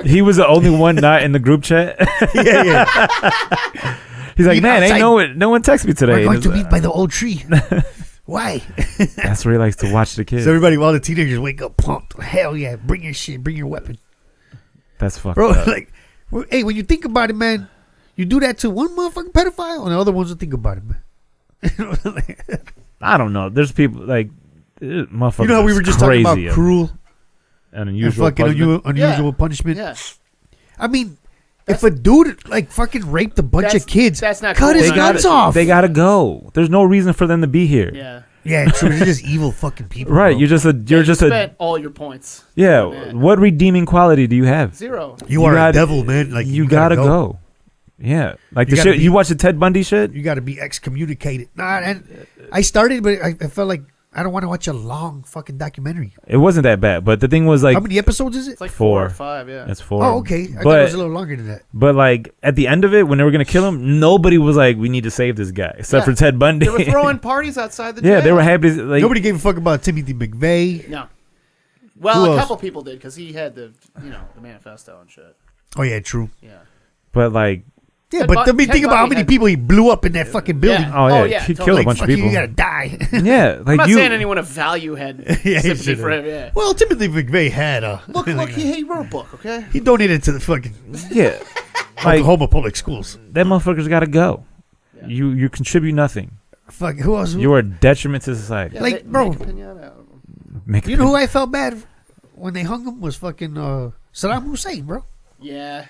He was the only one not in the group chat. yeah. He's like, Meet man, outside. ain't no one text me today. We're And going it's- to meet by the old tree. Why? That's where he likes to watch the kids. So everybody, while the teenagers wake up pumped, hell yeah, bring your shit, bring your weapon, That's fucked bro. up. Like, hey, when you think about it, man, you do that to one motherfucking pedophile, and the other ones will think about it, man. I don't know. There's people like motherfuckers. You know how we were just talking about cruel and and unusual fucking punishment? unusual punishment. Yeah. I mean, if a dude like fucking raped a bunch That's- of kids, that's not cut cool. his They nuts gotta- off. They gotta go. There's no reason for them to be here. Yeah. Yeah, true. They're just evil fucking people. Right. bro. You're just You spent all your points. yeah. Man. What redeeming quality do you have? 0. You are a gotta- devil, man. Like you gotta go. Yeah. Like You the gotta shit. be- You watch the Ted Bundy shit? You got to be excommunicated. Nah, and I started, but I felt like I don't want to watch a long fucking documentary. It wasn't that bad. But the thing was like How many episodes is it? It's like 4 4 or 5, yeah. that's 4. Oh, okay. I thought it But was a little longer than that. but like at the end of it, when they were gonna kill him, nobody was like, "We need to save this guy," except Yeah. for Ted Bundy. They were throwing parties outside the jail. yeah, they were happy. Like Nobody gave a fuck about Timothy McVeigh. No. Well, Who a else? couple people did because he had the manifesto and shit. Oh yeah, true. Yeah. but like Yeah, Ted but Bun- I mean, Ted think about how Bundy many had- people he blew up in that fucking building. Yeah. oh yeah, Oh, yeah, he totally. killed a Like, bunch fuck of people. You gotta die. Yeah, like I'm not you. saying anyone of value had Yeah, he sympathy should've. for him. Yeah. Well, Timothy McVeigh had a Look, he wrote a book, okay? he donated to the fucking Yeah, like Oklahoma public schools. that motherfucker's got to go. You contribute nothing. Fuck, who else? You are a detriment to society. Yeah, Like, bro. make a pinata out of him. Make You know who I felt bad when they hung him was fucking Saddam Hussein, bro. Yeah.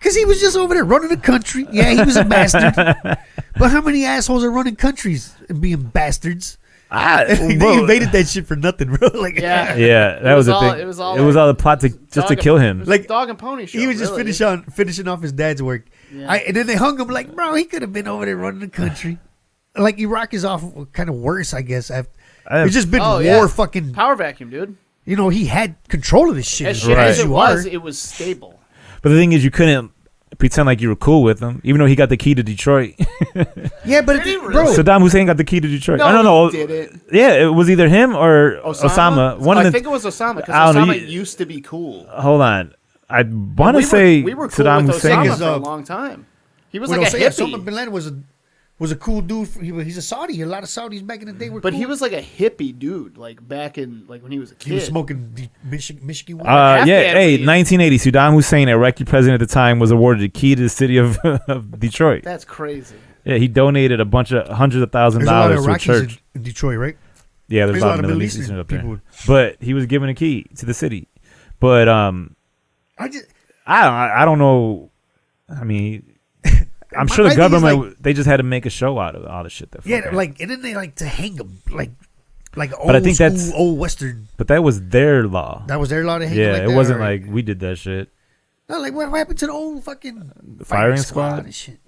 Because he was just over there running the country. Yeah, he was a bastard. But how many assholes are running countries and being bastards? They invaded that shit for nothing, bro. Like, yeah, that was the thing. It was all the plot to kill him. Like dog and pony show. He was just finishing off his dad's work, and then they hung him. Like, bro, he could have been over there running the country. Like Iraq is off kind of worse, I guess. It's just been war, fucking power vacuum, dude. You know, he had control of this shit. As shit as it was stable. But the thing is, you couldn't pretend like you were cool with him, even though he got the key to Detroit. Yeah, but bro, Saddam Hussein got the key to Detroit. No, I don't know. He didn't. Yeah, it was either him or Osama. I think it was Osama because Osama used to be cool. Hold on, I want to say we were cool Saddam with Hussein Osama for a long time. He was like a hippie. Osama bin Laden was a cool dude. He's a Saudi. A lot of Saudis back in the day were. But cool. he was like a hippie dude, like back in when he was a kid. He was smoking Michigan. 1980. Saddam Hussein, Iraqi president at the time, was awarded the key to the city of Detroit. That's crazy. Yeah, he donated a bunch of hundreds of thousands of dollars to a church in Detroit, right? Yeah, there's a lot of Middle Eastern up there. But he was given a key to the city. But I don't know. I mean, I'm sure the government they just had to make a show out of all the shit that. Yeah, like and then they like to hang him like old but I think school, old Western. But that was their law. That was their law to hang. Yeah, it wasn't like we did that shit. No, like what happened to the old fucking firing squad and shit?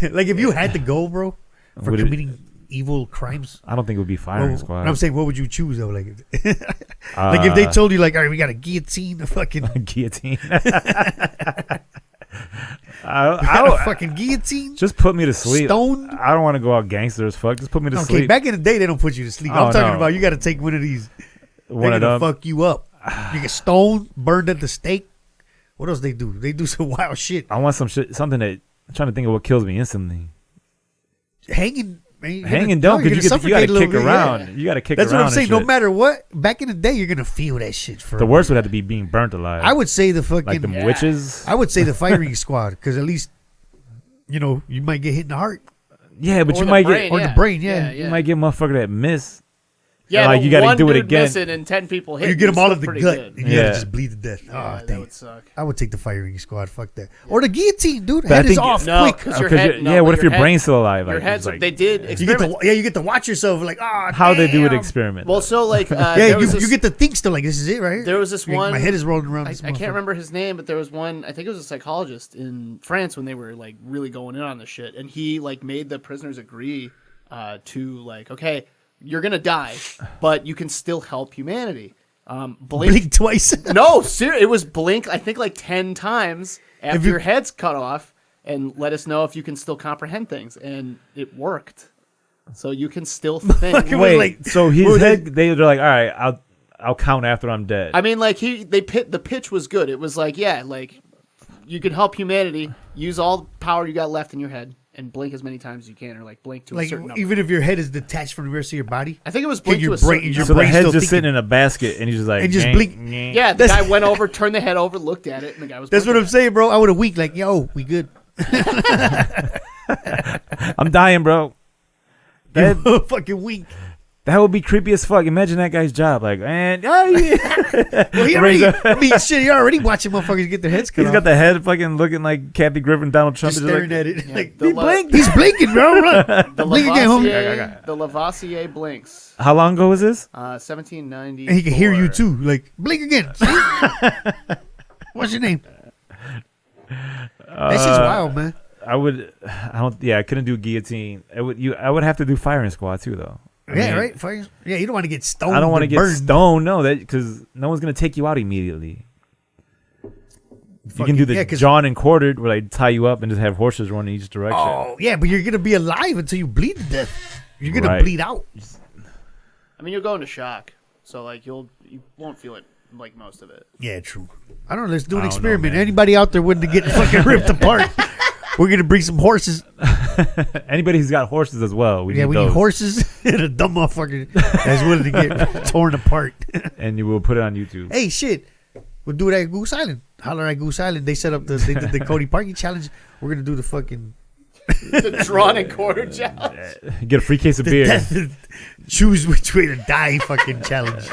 Like if you had to go, bro, for committing evil crimes, I don't think it would be firing squad. I'm saying, what would you choose though? Like, like if they told you, like, all right, we got a guillotine, the fucking guillotine. I fucking guillotine. Just put me to sleep. Stone. I don't want to go out gangster as fuck. Just put me to sleep. Okay, back in the day, they don't put you to sleep. I'm talking about you got to take one of these. They're gonna fuck you up. You get stoned, burned at the stake. What else they do? They do some wild shit. I want some shit. Something that I'm trying to think of what kills me instantly. Hanging. Man, don't because you got to kick around. Yeah. You got to kick That's around. That's what I'm saying. No matter what, back in the day, you're gonna feel that shit. The worst would have to be being burnt alive. I would say the fucking like the witches. I would say the firing squad because at least you know you might get hit in the heart. Yeah, but you might get the brain. Yeah, you might get a motherfucker that miss. Yeah, like you got to do it again. Missing and 10 people hit. You get them all in the gut. Good. And you gotta just bleed to death. Yeah, that would suck. I would take the firing squad. Fuck that. Or the guillotine, dude. Head is off quick. What if your brain's still alive? Your head's like, they did. You get to watch yourself. Like, how they do an experiment. Well, so like, you get to think still. Like, this is it, right? There was this one. My head is rolling around. I can't remember his name, but there was one. I think it was a psychologist in France when they were like really going in on this shit, and he like made the prisoners agree to like, okay, you're gonna die, but you can still help humanity. Blink twice. No, seriously, it was blink. I think like 10 times after your head's cut off, and let us know if you can still comprehend things, and it worked. So you can still think. Wait, so his head? They're like, all right, I'll count after I'm dead. I mean, like the pitch was good. It was like, yeah, like you can help humanity. Use all the power you got left in your head. And blink as many times as you can, or like blink to a certain number. Even if your head is detached from the rest of your body. I think it was blink to a certain number. So the head's just sitting in a basket, and he's just like, and just blink. Yeah, the guy went over, turned the head over, looked at it, and the guy was. That's what I'm saying, bro. I would have winked like, yo, we good. I'm dying, bro. That fucking wink. That would be creepy as fuck. Imagine that guy's job. Like, man, well, he already watching motherfuckers get their heads cut off. He's got the head fucking looking like Kathy Griffin, Donald Trump. Just staring at it. Yeah, like, he's blinking, bro. The Lavoisier blinks. How long ago was this? 1790. And he can hear you too. Like, blink again. What's your name? That shit's wild, man. I couldn't do guillotine. I would have to do firing squad too, though. Right. Fire. Yeah, you don't want to get stoned. I don't want to get stoned. No, because no one's gonna take you out immediately. You can do the John and quartered, where they tie you up and just have horses run in each direction. Oh yeah, but you're gonna be alive until you bleed to death. You're gonna bleed out. I mean, you'll go into shock, so like you won't feel it like most of it. Yeah, true. I don't know. Let's do an experiment. Anybody out there willing to get fucking ripped apart? We're gonna bring some horses. Anybody who's got horses as well. We need horses and a dumb motherfucker that's willing to get torn apart. And you will put it on YouTube. Hey, shit. We'll do it at Goose Island. Holler at Goose Island. They set up they did the Cody Parkey challenge. We're gonna do the fucking the drawn and quartered challenge. Get a free case of beer. Choose which way to die fucking challenge.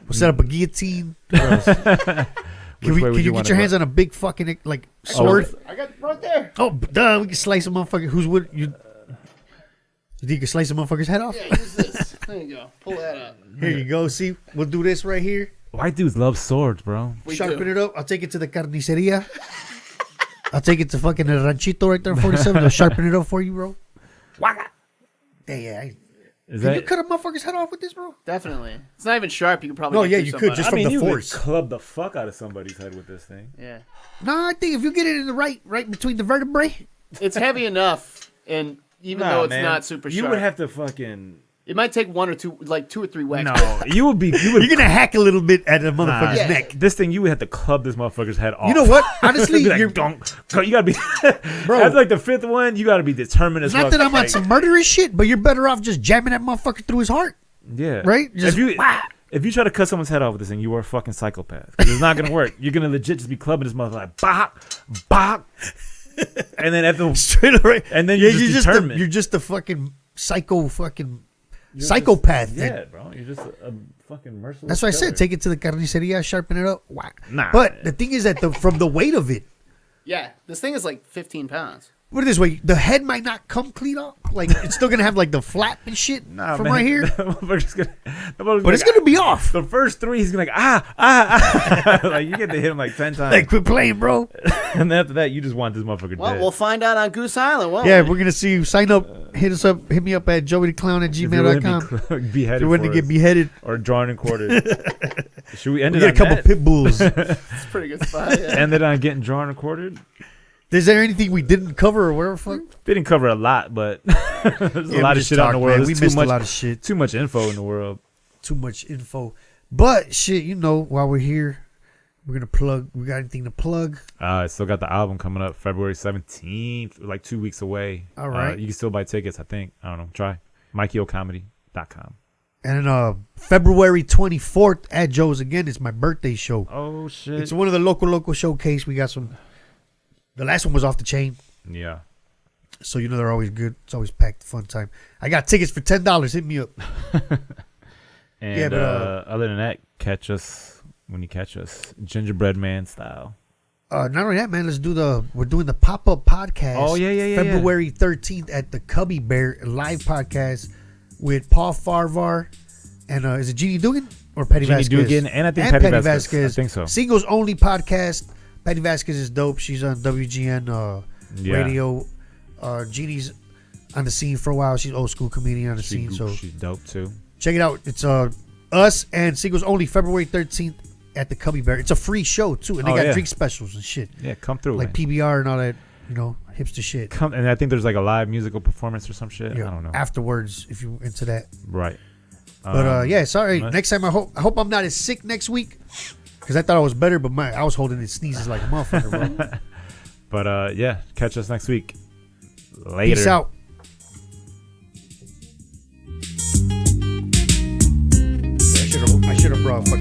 We'll set up a guillotine. Can you get your hands on a big fucking like sword? I got it right there. Oh, duh, we can slice a motherfucker. Who's would you? You think you can slice a motherfucker's head off? Yeah, use this. There you go. Pull that out. Here you go. See, we'll do this right here. White dudes love swords, bro. Sharpen it up. I'll take it to the carniceria. I'll take it to fucking El Ranchito right there on 47. They'll sharpen it up for you, bro. Yeah. Can you cut a motherfucker's head off with this, bro? Definitely. It's not even sharp. You could probably. No, yeah, you could just from the you force. Could club the fuck out of somebody's head with this thing. Yeah. No, I think if you get it in the right between the vertebrae. It's heavy enough, and even though it's not super sharp, you would have to fucking. It might take 1 or 2, like 2 or 3 whacks. No, you would. You're gonna hack a little bit at the motherfucker's neck. This thing, you would have to club this motherfucker's head off. You know what? Honestly, like, you're. you gotta be. Bro, after like the 5th one, you gotta be determined as Not that I'm on some murderous shit, but you're better off just jamming that motherfucker through his heart. Yeah. Right? Just if you try to cut someone's head off with this thing, you are a fucking psychopath. Because it's not gonna work. You're gonna legit just be clubbing this motherfucker like bop, bop, and then after straight away, and then you're you're just a fucking psychopath. Yeah, bro. You're just a fucking merciless. That's what I said. Take it to the carniceria, sharpen it up. Whack. Nah. But the thing is that from the weight of it. Yeah, this thing is like 15 pounds. Put it this way, the head might not come clean off. Like, it's still going to have, like, the flap and shit from right here. But it's going to be off. The first 3, he's going to like, like, you get to hit him like 10 times. Like, quit playing, bro. And then after that, you just want this motherfucker dead. Well, we'll find out on Goose Island, won't we? We're going to see you. Sign up. Hit me up at joeytheclown@gmail.com. Beheaded if you want to get beheaded. Or drawn and quartered. Should we end it on a couple pit bulls. It's a pretty good spot, yeah. End it on getting drawn and quartered? Is there anything we didn't cover or whatever? Fuck? They didn't cover a lot, but there's a lot of shit out in the world. Man. We missed a lot of shit. Too much info in the world. Too much info. But shit, while we're here, we're gonna plug. We got anything to plug? I still got the album coming up February 17th, like 2 weeks away. All right. You can still buy tickets, I think. I don't know. Try MikeyOComedy.com. And February 24th at Joe's again. It's my birthday show. Oh shit! It's one of the local showcase. We got some. The last one was off the chain. Yeah. So they're always good. It's always packed, fun time. I got tickets for $10. Hit me up. And other than that, catch us when you catch us, Gingerbread Man style. Not only that, man. We're doing the pop-up podcast. Oh yeah. February 13th at the Cubby Bear live podcast with Paul Farvar and is it Jeannie Dugan or Patty Vasquez? Jeannie Dugan and I think Patty Vasquez. I think so. Singles only podcast. Patty Vasquez is dope. She's on WGN radio. Jeannie's on the scene for a while. She's an old school comedian on the scene. So she's dope too. Check it out. It's us and Singles only February 13th at the Cubby Bear. It's a free show too, and they got drink specials and shit. Yeah, come through. Like PBR and all that, hipster shit. Come, and I think there's like a live musical performance or some shit. Yeah, I don't know. Afterwards, if you're into that. Right. But sorry. Next time I hope I'm not as sick next week. Because I thought I was better, but I was holding it sneezes like a motherfucker, bro. But catch us next week. Later. Peace out. I should have brought fucking